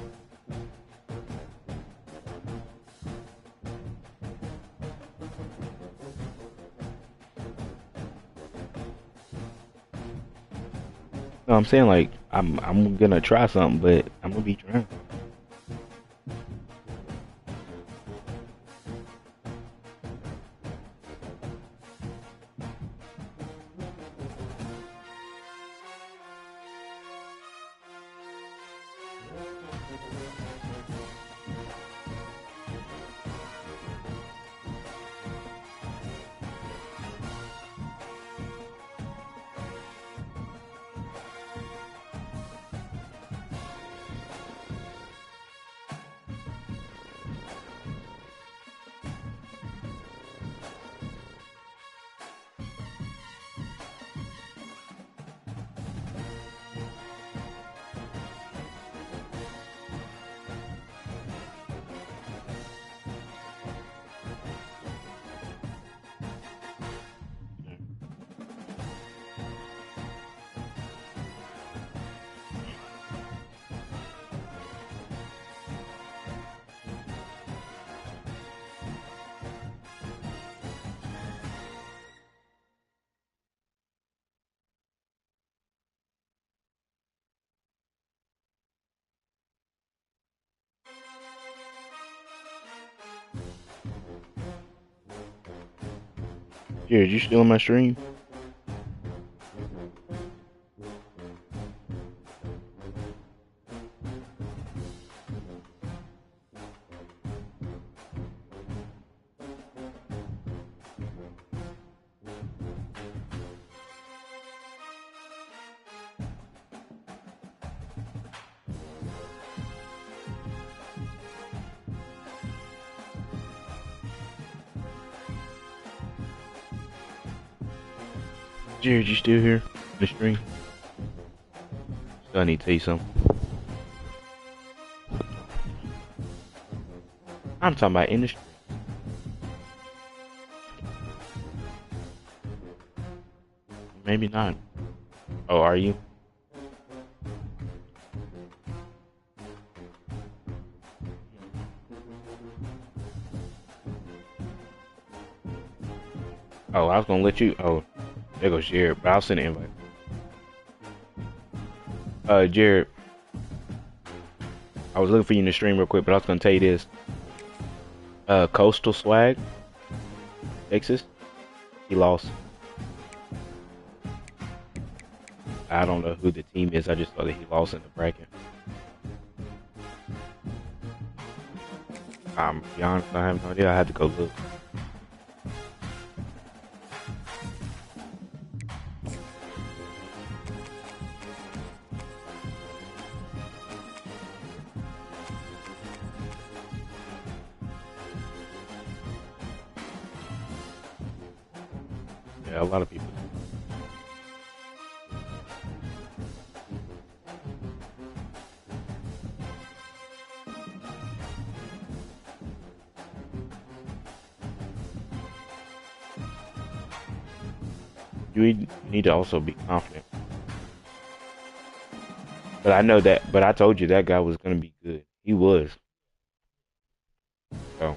No, I'm saying like I'm gonna try something, but I'm gonna be trying. Jared, you still on my stream? Jared, you still here on the stream? So I need to tell you something. I'm talking about in the stream. maybe not. Oh, are you? Oh, I was gonna let you. Oh, there goes Jared. But I'll send an invite. Jared, I was looking for you in the stream real quick, but I was gonna tell you this. Coastal Swag, Texas, he lost. I don't know who the team is. I just saw that he lost in the bracket. To be honest, I have no idea. I had to go look. Yeah, a lot of people. You need to also be confident. But I know that. But I told you that guy was gonna be good. He was. So.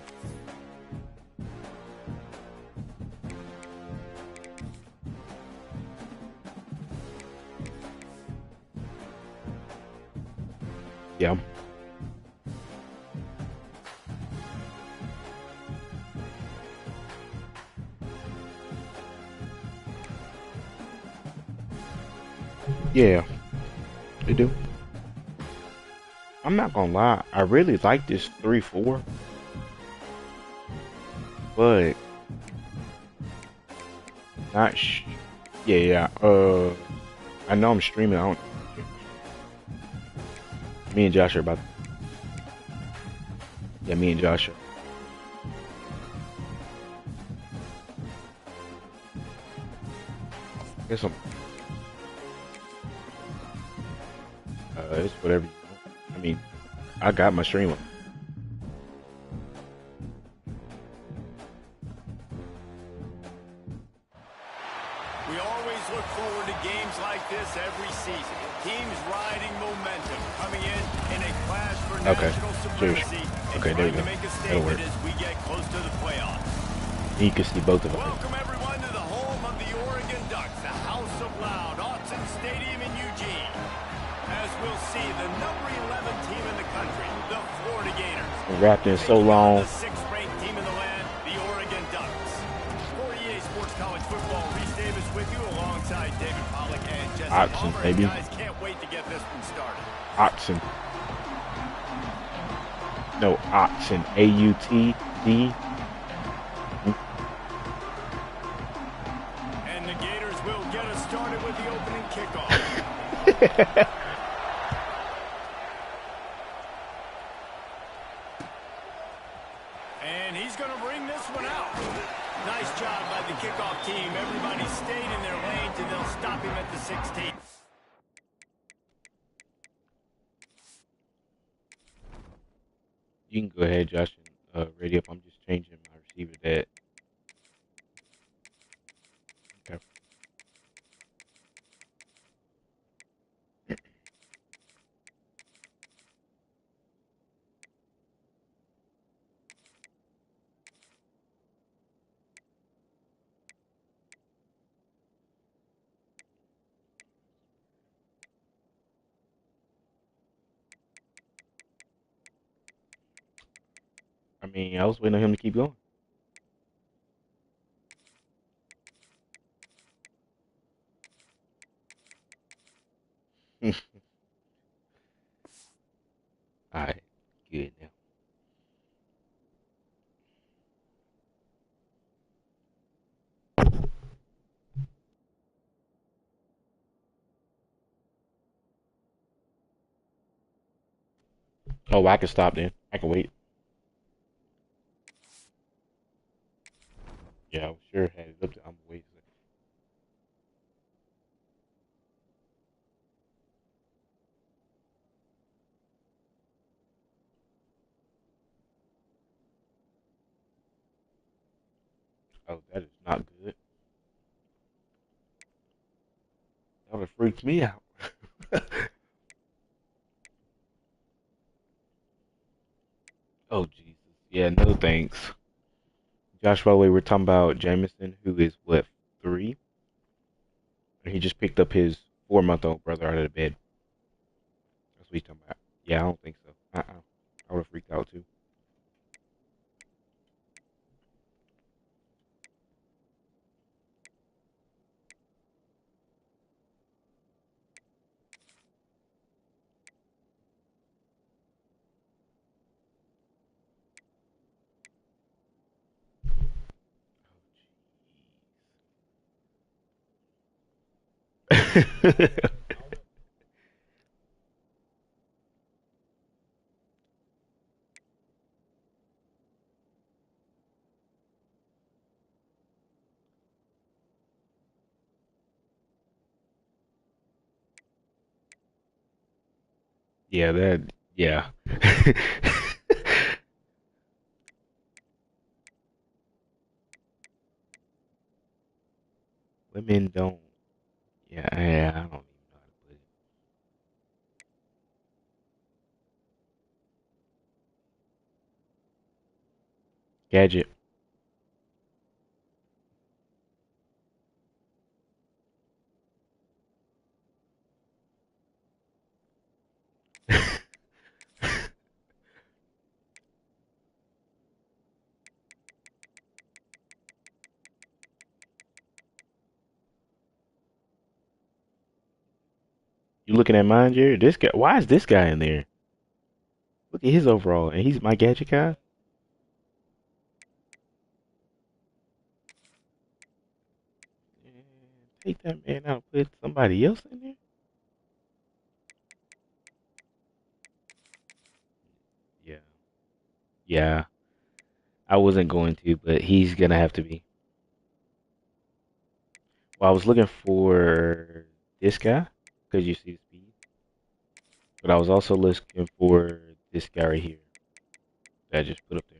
Yeah. Yeah. They do. I'm not gonna lie. I really like this 3-4, but not. Yeah. I know I'm streaming. I don't. Me and Josh are about. Yeah, me and Josh are. Guess I'm. It's whatever you want. I mean, I got my stream on. We always look forward to games like this every season. Teams riding momentum, coming in a clash for national supremacy, and okay, there you trying go. to make a statement as we get close to the playoffs. You can see both of them. Welcome everyone to the home of the Oregon Ducks, the House of Loud, Autzen Stadium in Eugene. As we'll see, the number 11 team in the country, the Florida Gators. Wrapped in so long. The sixth-ranked team in the land, the Oregon Ducks. For EA Sports College Football, Reese Davis with you alongside David Pollack and Jesse Autzen, Palmer. baby. Guys, can't wait to get this one started. Autzen. No, Autzen. A-U-T-D. And the Gators will get us started with the opening kickoff. And he's going to bring this one out. Nice job by the kickoff team. Everybody stayed in their lanes, and they'll stop him at the 16. You can go ahead, Josh, and ready up. I'm just changing my receiver that. Okay. I mean, I was waiting on him to keep going. Alright, good now. Oh, I can stop then. I can wait. Yeah, I sure had it up to. I'm waiting. Oh, that is not good. freaked me out. Oh Jesus. Yeah, no thanks. Josh, by the way, we're talking about Jameson, who is what, 3? And he just picked up his 4-month-old brother out of the bed. That's what he's talking about. Yeah, I don't think so. I would have freaked out too. Yeah, yeah. Women don't, yeah, I don't even know how to put it. Gadget. You looking at mine, Jared? This guy, why is this guy in there? Look at his overall, and he's my gadget guy. Man, take that man out, put somebody else in there. Yeah, yeah. I wasn't going to, but he's gonna have to be. Well, I was looking for this guy because you see the speed, but I was also looking for this guy right here that I just put up there,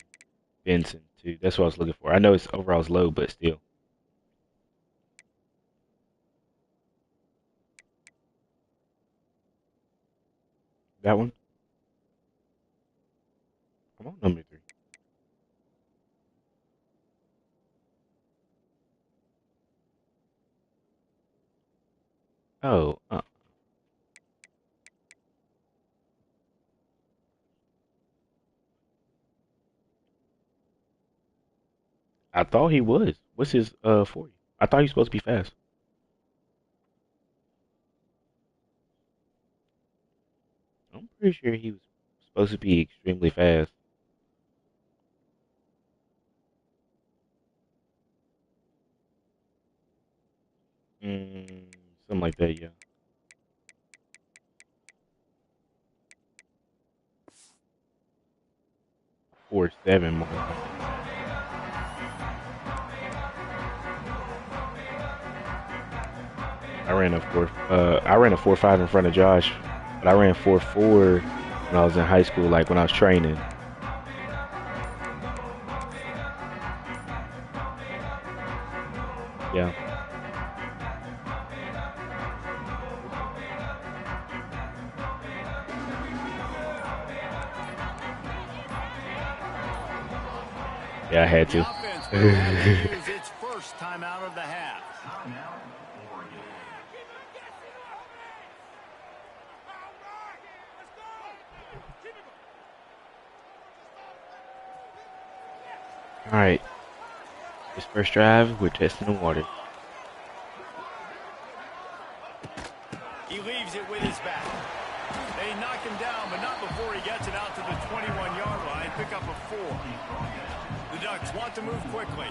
Benson too. That's what I was looking for. I know his overall is low, but still, that one. I'm on number 3. Oh, I thought he was. What's his 40? I thought he was supposed to be fast. I'm pretty sure he was supposed to be extremely fast. Mm, something like that, yeah. 4.7 more. I ran a 4.5 in front of Josh, but I ran 4.4 when I was in high school, like when I was training. Yeah. Yeah, I had The to. offense will have to use its first time out of the half. All right, this first drive, we're testing the water. He leaves it with his back. They knock him down, but not before he gets it out to the 21-yard line. Pick up a 4. The Ducks want to move quickly.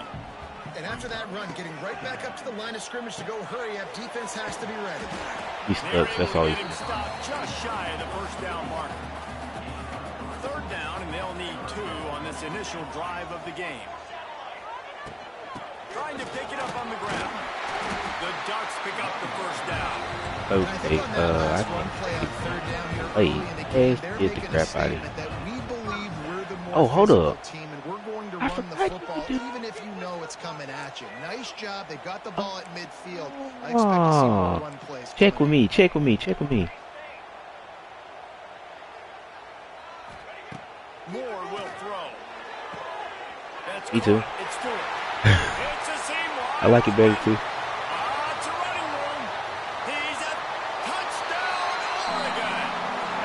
And after that run, getting right back up to the line of scrimmage to go hurry up, defense has to be ready. He stuck, that's all he Get him did. stopped just shy of the first down marker. 3rd down, and they'll need 2 on this initial drive of the game. Trying to pick it up on the ground. The Ducks pick up the first down. Okay, I think, hey, let's get the crap out of here. Oh, hold up. I run the football, even if you know it's coming at you. Nice job. They got the ball at midfield. I expect to see more run plays. Check with me. Check with me. Check with me. Moore will throw. That's Me too. It's Stewart. It's a seam wide. I like it better too. It's a running room. He's a touchdown, Oregon.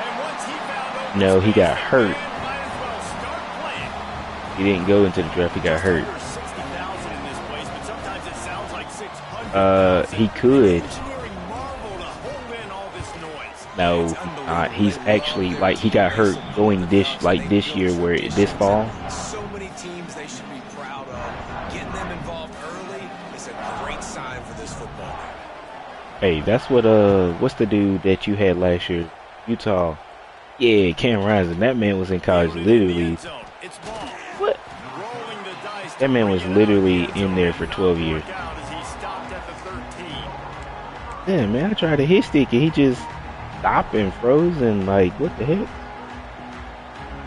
And once he found open No, he got space, hurt. might as well start playing. He didn't go into the draft. He got hurt. Under 60,000 in this place, but sometimes it sounds like 600,000. He could. Engineering marvel to hold in all this noise. No, he's actually like he got hurt going this year where this fall. So many teams they should be proud of. Getting them involved early is a great sign for this football game. Hey, that's what what's the dude that you had last year? Utah. Yeah, Cam Rising. That man was in college literally. It's ball. What? Rolling the dice. That man was literally in there for 12 years. Yeah, man, I tried to hit stick and he just stopped and froze and like, what the heck?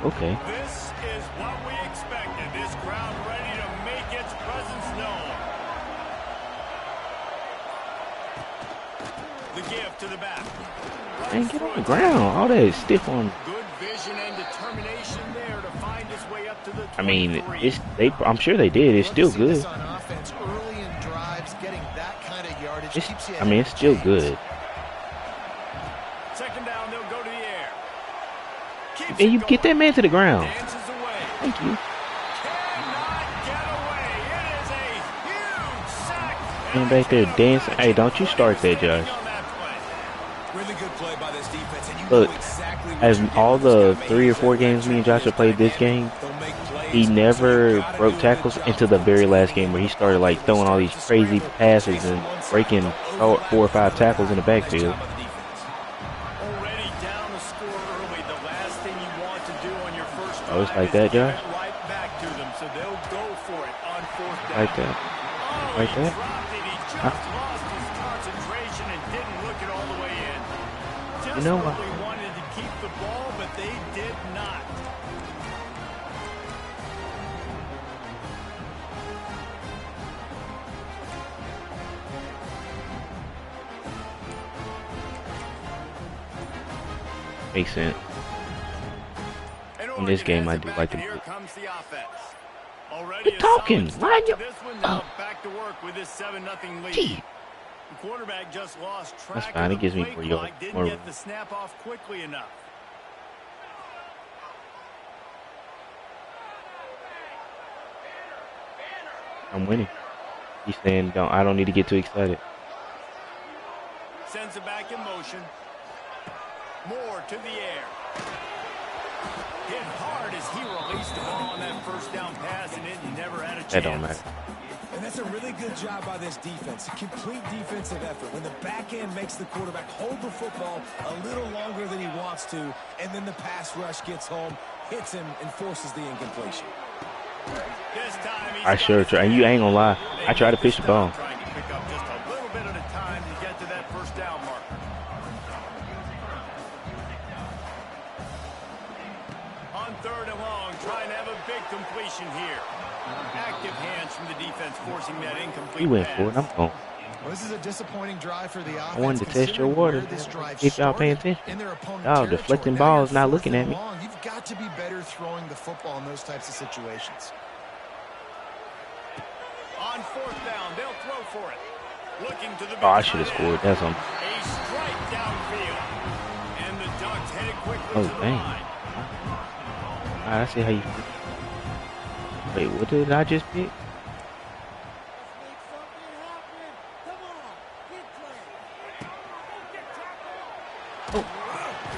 Okay. This is what we expected. This crowd ready to make its presence known. The give to the back. Man, get on the ground. All that stiff on. Good vision and determination there to find his way up to the 23. I mean, I'm sure they did. It's still good. On offense, early in drives, getting that kind of yardage keeps you I mean, it's still good. Second down, they'll go to the air. Keeps And you it get that going. man to the ground. Dances away. Thank you. Cannot get away. It is a huge sack. And back there dancing. Hey, don't you start that, Josh. Really good play by this defense. And you Look, know exactly what as you're getting. all the 3 or 4 games me and Joshua played this game, They'll make plays. he never broke tackles until the very last game where he started like throwing all these crazy passes and breaking 4 or 5 tackles in the backfield. Already down the score early. The last thing you want to do on your first Oh, it's drive like that, is give Josh? it right back to them, so they'll go for it on fourth down. Like that. Like He that. dropped it. He just lost his concentration and didn't look it all the way in. You know what? Desperately wanted to keep the ball, but they did not. Makes sense. And In this Oregon game, has I it do back, like and the- here comes the offense. Already Quit a talking. solid Why start you- to this one. Now Oh. back to work with this 7-0 lead. Gee. The quarterback just lost track That's fine. of It the gives me play more clock, yards, didn't more get room. the snap off quickly enough. I'm winning. He's saying, I don't need to get too excited. Sends it back in motion. Moore to the air. Hit hard as he released the ball on that first down pass, and it never had a chance. That don't matter. And that's a really good job by this defense. A complete defensive effort. When the back end makes the quarterback hold the football a little longer than he wants to, and then the pass rush gets home, hits him, and forces the incompletion. This time he's I got sure his try. And you ain't gonna lie. I tried to This pitch the ball. time trying to pick up just a little bit at a time to get to that first down marker. On third and long, trying to have a big completion here. Active hands from the defense forcing that incomplete He went pass. for it. I'm going. Well, this is a disappointing drive for the offense. I wanted to test your considering water. where this drive If y'all paying started attention. in their opponent Y'all territory. deflecting Now balls, you're not fourth looking and at me. long. You've got to be better throwing the football in those types of situations. On fourth down, they'll throw for it. Looking to the Oh, I big should have tight scored. end. That's on. A strike downfield. And the Ducks headed quickly Oh, to the dang. line. I see how you feel. Wait, what did I just pick? Oh,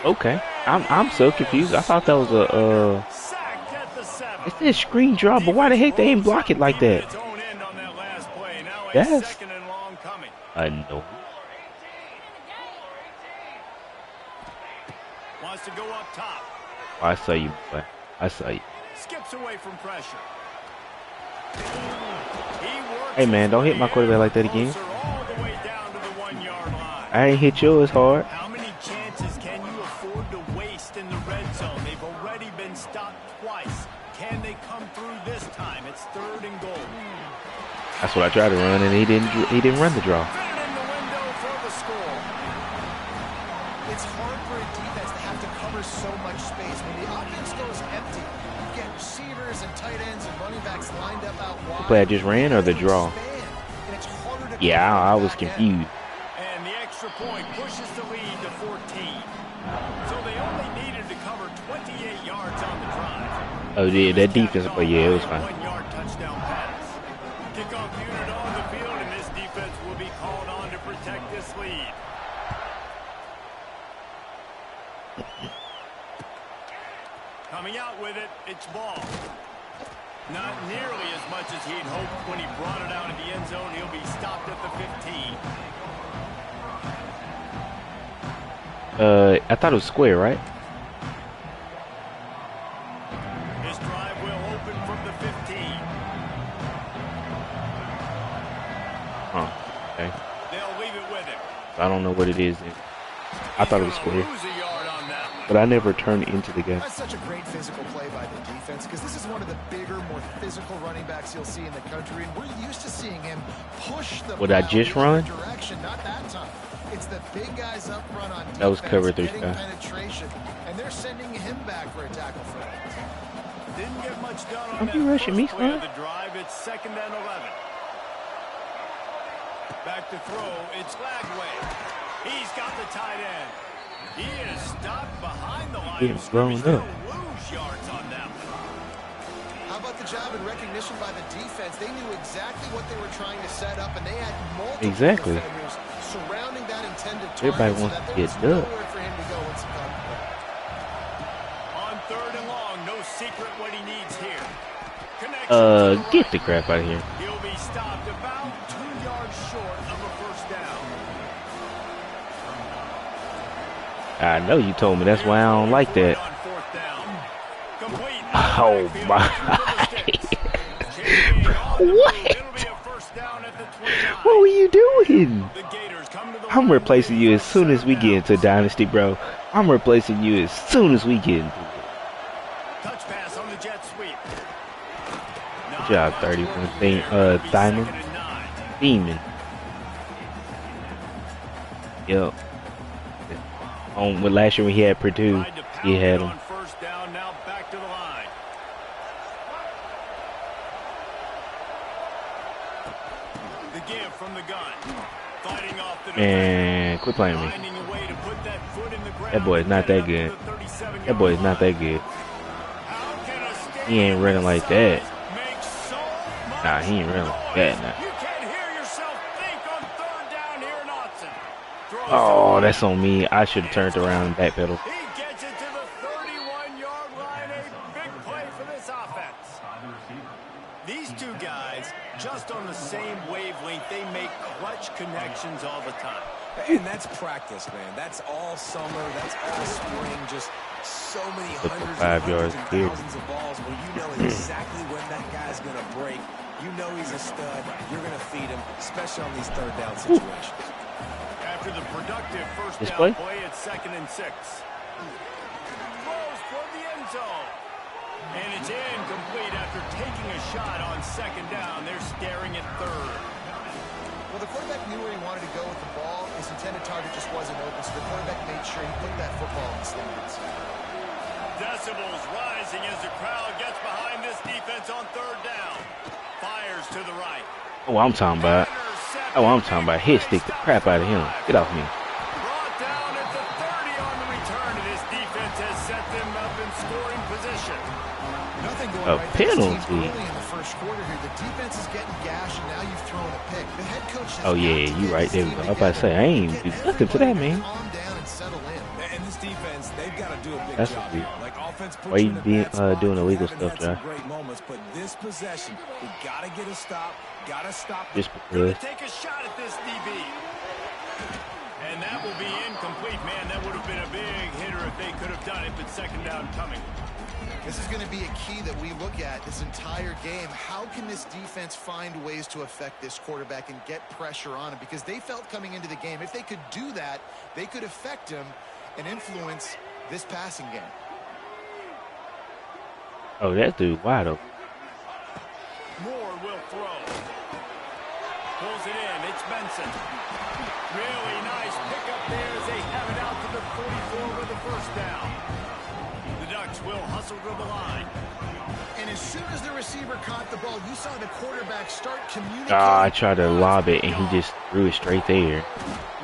okay. I'm so confused. I thought that was a Sacked at the 7. It says screen drop, but why the heck they ain't block it like that? Its own end on that last play. Now a Yes. second and long coming. No. Wants to go up top. I saw you, boy. I saw you. Skips away from pressure. He works Hey, man, don't hit my his way quarterback like that in, again. closer all the way down to the 1-yard line. I ain't hit yours hard. How many chances can you afford to waste in the red zone? They've already been stopped twice. Can they come through this time? It's That's what I tried to run, and he didn't run the draw. It's hard for a defense to have to cover so much space. When the offense goes empty, you get receivers and tight ends and running backs lined up out wide. The play I just ran or the draw? Yeah, I was confused. And the extra point pushes the lead to 14. So they only needed to cover 28 yards on the drive. Oh yeah, that defense play, yeah, it was fine. 1-yard touchdown pass. Kickoff unit on the field, and this defense will be called on to protect this lead. Coming out with it, it's ball. Not nearly as much as he'd hoped when he brought it out of the end zone. He'll be stopped at the 15. I thought it was square, right? This drive will open from the 15. Huh. Okay. They'll leave it with him. I don't know what it is then. I thought it was square. Lose a yard on that one. But I never turned into the guy. That's such a great physical play by the defense because this is one of the bigger, more physical running backs you'll see in the country, and we're used to seeing him push the Would I just run? direction. Not that time. It's the big guys up front on defense. That was cover 3 getting guy. penetration, and they're sending him back for a tackle for it. Didn't get much done on Don't that be rushing me, first play of son. the drive. It's 2nd and 11. Back to throw. It's Lagway. He's got the tight end. He is stopped behind the line. Getting blown up. Lose yards on that one. How about the job and recognition by the defense? They knew exactly what they were trying to set up, and they had multiple defenders surrounding that intended target. Everybody wants to get done. Nowhere for him to go once he got the ball. On 3rd and long, no secret what he needs here. Connection Get the crap out of here. He'll be stopped about 2 yards short of a first down. I know you told me. That's why I don't like that. On 4th down. Complete. Oh my. What? It'll be a first down at the 29. What were you doing? The Gators come to the I'm line. replacing you as soon as we get into Dynasty, bro. I'm replacing you as soon as we get into it. Touch pass on the jet sweep. Good job, 31. Diamond. Demon. Yep. With last year when he had Purdue, he had him. On first down, now back to the line. The give from the gun. Fighting off the Man, quit playing me. finding a way to put that foot in the ground. That boy is not that good. That boy is not that good. He ain't running like that. Nah, he ain't running like that now. You can't hear yourself think on 3rd down here in Autzen. Oh, that's on me. I should have turned around and backpedaled. He gets it to the 31-yard line. A big play for this offense. These two guys, just on the same wavelength, they make clutch connections all the time. And that's practice, man. That's all summer. That's all spring. Just so many hundreds 5 yards and here. thousands of balls where you know exactly when that guy's going to break. You know he's a stud. You're going to feed him, especially on these 3rd down situations. After the productive first This down play? play, it's 2nd and 6. Throws toward the end zone. And it's incomplete after taking a shot on 2nd down. They're staring at 3rd. Well, the quarterback knew where he wanted to go with the ball. His intended target just wasn't open, so the quarterback made sure he put that football in the stands. Decibels rising as the crowd gets behind this defense on 3rd down. Fires to the right. Oh, I'm talking about. Oh, I'm talking about. Hit stick the crap out of him. Get off me. Brought down at the 30 on the return, and his defense has set them up in scoring position. Nothing going A right for this team penalty. early in the first quarter here. The defense is getting gashed, and now you've thrown a pick. The head coach has Oh yeah, got to you get right his there. team I was about to say I ain't do together. nothing to that, man. Calm down and settle in. And this defense, they've got to do a big That's job. what we- Like offense puts Why you in a being, bad spot. doing illegal Haven't stuff, had some Josh? great moments, but this possession, we got to get a stop. Got to stop. Just Gonna because. take a shot at this DB. And that will be incomplete. Man, that would have been a big hitter if they could have done it, but 2nd down coming. This is going to be a key that we look at this entire game. How can this defense find ways to affect this quarterback and get pressure on him? Because they felt coming into the game, if they could do that, they could affect him and influence this passing game. Oh, that dude wide open. Moore will throw. Pulls it in. It's Benson. Really nice pickup there as they have it out to the 44 with the first down. The Ducks will hustle to the line. And as soon as the receiver caught the ball, you saw the quarterback start communicating. I tried to lob it, and he just threw it straight there.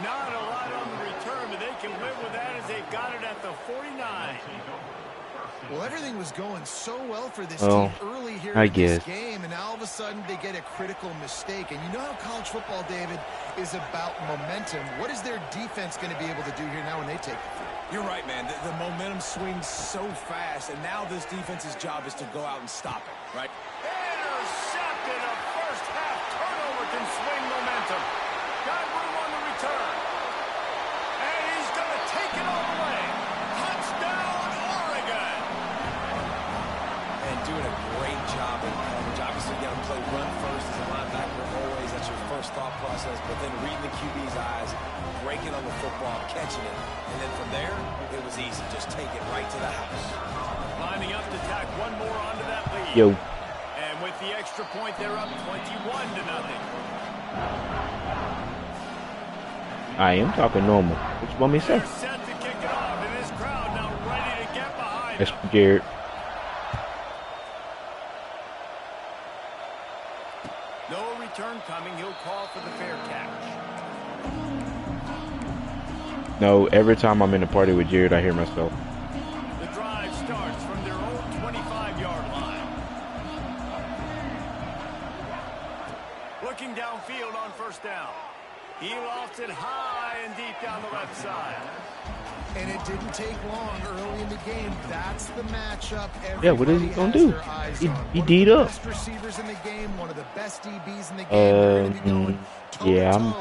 Not a lot on the return, but they can live with that as they've got it at the 49. Well, everything was going so well for this team early here in this game, and now all of a sudden they get a critical mistake. And you know how college football, David, is about momentum. What is their defense going to be able to do here now when they take the field? You're right, man. The momentum swings so fast, and now this defense's job is to go out and stop it, right? Intercepted. A first-half turnover can swing momentum. Got room on the return. And he's going to take it all the way. Touchdown, Oregon. And doing a great job in coverage. Obviously, you got to play run first as a linebacker always. That's your first thought process. But then reading the QB's eyes, breaking on the football, catching it. And then from there, it was easy. Just take it right to the house. Lining up to tack one more onto that lead. Yo. And with the extra point, they're up 21-0. I am talking normal. What you want me to say? They're set to kick it off, and this crowd now ready to get behind That's them. Jared. No return coming. He'll call for the fair catch. No, every time I'm in a party with Jared, I hear myself. The drive starts from their own 25-yard line. Looking downfield on first down. He lofts it high and deep down the left side. And it didn't take long early in the game. That's the matchup. Yeah, what is he going to do? He D'd up. Best receivers in the game, one of the best DBs in the game. Yeah, I'm...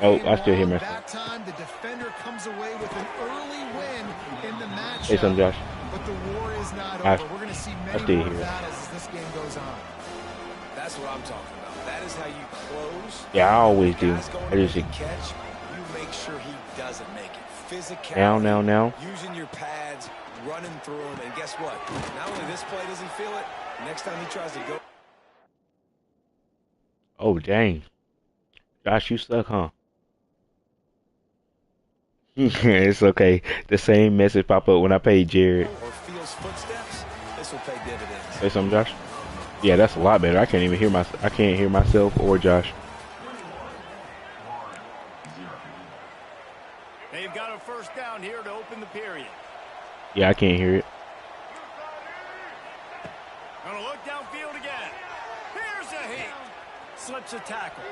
Oh, I still hear myself. That time, the defender comes away with an early win in the matchup. Hey, son, Josh. But the war is not over. We're going to see many more battles as this game goes on. That's what I'm talking about. That is how you close. Yeah, I always do. I just catch. You make sure he doesn't make it. Physicality. Now. Using your pads, running through them, and guess what? Not only this play does he feel it. Next time he tries to go. Oh dang, Josh, you suck, huh? It's okay. The same message pop up when I paid Jared. Or feels footsteps. This will pay dividends. Say something, Josh. Yeah, that's a lot better. I can't even hear I can't hear myself or Josh. They've got a first down here to open the period. Yeah, I can't hear it. Gonna look downfield again. Here's a hit. Slips a tackle.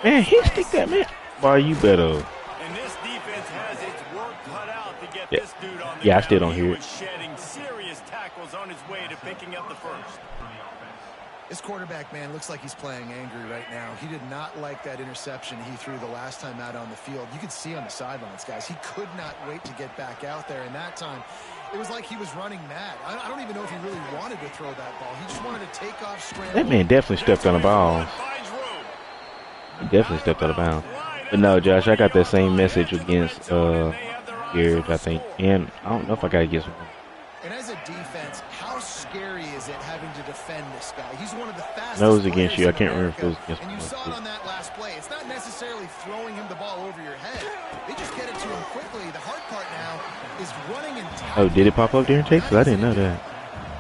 Man, he stick that man. Boy, you better. And this defense has its work cut out to get this dude on the ground. I still don't he hear was shedding serious tackles on his way to picking up the first. This quarterback, man, looks like he's playing angry right now. He did not like that interception he threw the last time out on the field. You could see on the sidelines, guys, he could not wait to get back out there. And that time, it was like he was running mad. I don't even know if he really wanted to throw that ball. He just wanted to take off, scramble. That man definitely stepped out of bounds. He definitely stepped out of bounds. But no, Josh, I got that same message against Jared, I think. And I don't know if I got against him. And as a defense, how scary is it having to defend this guy? He's one of the fastest. No, it was against you. I can't remember if it was against And you saw it on that last play. It's not necessarily throwing him the ball over your head. They just get it to him quickly. The hard part now is running and tackling. Oh, did it pop up there in Texas? I didn't know that.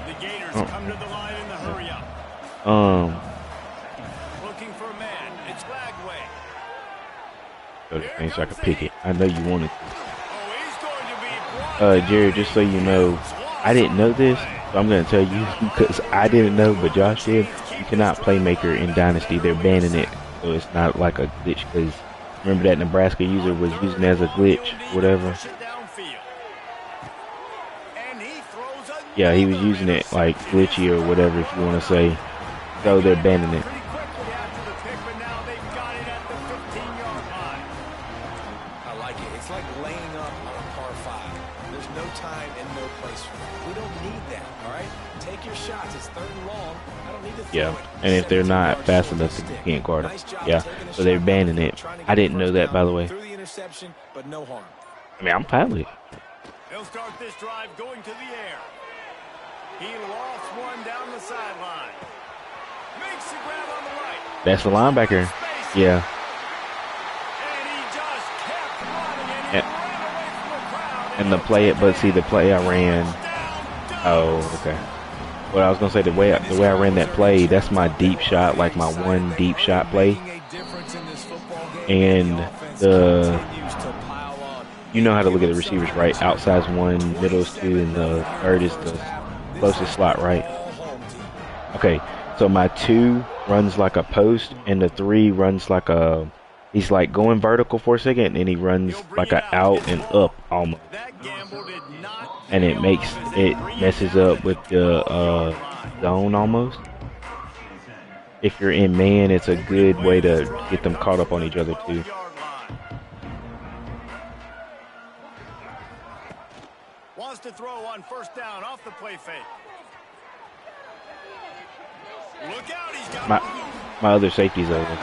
The Gators come to the line in the hurry up. Looking for a man. It's Lagway. Go to the thing so I can pick it. I know you wanted to. Oh, he's going to be Jared, just so you know, I didn't know this, so I'm going to tell you because I didn't know, but Josh said you cannot playmaker in Dynasty. They're banning it, so it's not like a glitch. Because remember that Nebraska user was using it as a glitch, whatever. Yeah, he was using it like glitchy or whatever, if you want to say. So they're banning it. I like it. It's like laying up on a par 5. There's no time and no place for that. We don't need that, all right? Take your shots. It's third and long. I don't need to throw it. And if they're not fast enough, you can't guard them. Yeah, so they're banning it. I didn't know that, by the way. Through the interception, but no harm. I mean, I'm fine with it. They'll start this drive going to the air. He lost one down the sideline. Makes the grab on the right. That's the linebacker. Yeah. And he just kept running, and he And, ran away from the crowd. and the play, but see the play I ran. Oh, okay. Well, I was gonna say the way I ran that play, that's my deep shot, like my one deep shot play. And you know how to look at the receivers, right? Outside's one, middle is two, and the third is the closest slot, right? Okay. So my 2 runs like a post, and the 3 runs like a. He's like going vertical for a second, and he runs like a out and up almost. And it messes up with the zone almost. If you're in man, it's a good way to get them caught up on each other too. Wants to throw on first down off the play fake. Look out, he's got my other safety's over.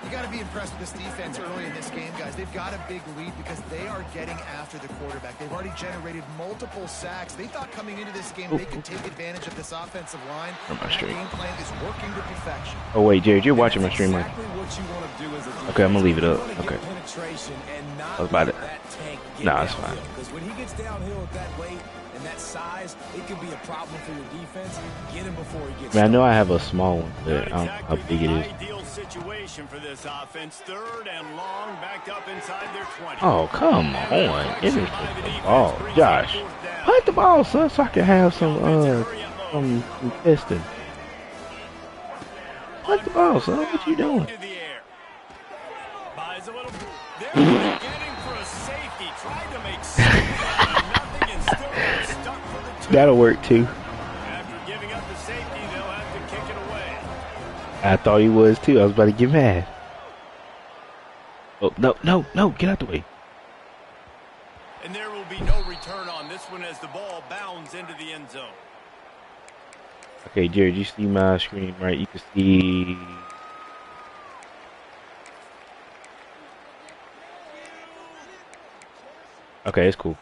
You got to be impressed with this defense early in this game, guys. They've got a big lead because they are getting after the quarterback. They've already generated multiple sacks. They thought coming into this game they could take advantage of this offensive line. My stream. Game plan is working to perfection. Oh wait, Jared, you're watching my stream, like. Okay, I'm gonna leave it up. Okay. I was about it. Nah, it's fine. Because when he gets downhill at that weight and that size, it can be a problem for your defense. Get him before he gets. Man, I know I have a small one, but I don't know how big it is. Ideal situation for this offense. 3rd and long, backed up inside their 20. Oh, come on. Give me the ball. Josh, punt the ball, son, so I can have some testing. Punt the ball, son. What you doing? Buys a little. They're getting for a safety. Tried to make nothing and still got stuck for the 2. That'll work too. After giving up the safety, they'll have to kick it away. I thought he was too. I was about to get mad. Oh, no, get out the way. And there will be no return on this one as the ball bounds into the end zone. Okay, Jared, you see my screen, right? You can see. Okay, it's cool.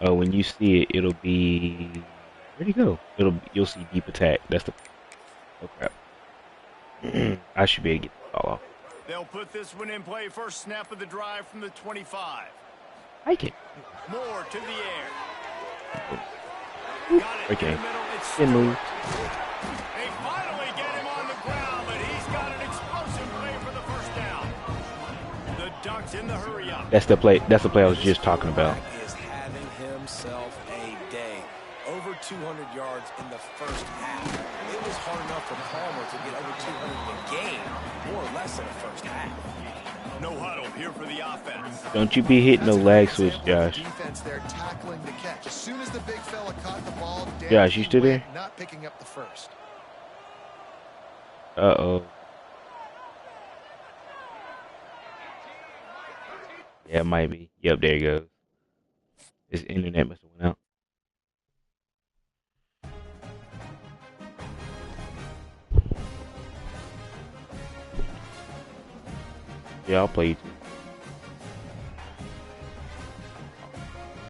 When you see it, it'll be. Where'd he go? You'll see deep attack. That's the. Oh crap. I should be able to get the ball off. They'll put this one in play. First snap of the drive from the 25. Like it. More to the air. Got it. Okay. Good move. They finally get him on the ground, but he's got an explosive play for the first down. The Ducks in the hurry up. That's the play. That's the play I was just talking about. Is having himself a day. Over 200 yards in the first half. It was hard enough for Palmer to get over 200 in the game, more or less in the first half. No huddle here for the offense. Don't you be hitting no lag switch, Josh. Defense there tackling the catch. As soon as the big fella caught the ball, Josh, you still there? Not picking up the first. Uh-oh. Yeah, it might be. Yep, there you go. His internet must have went out. Yeah, I'll play you too.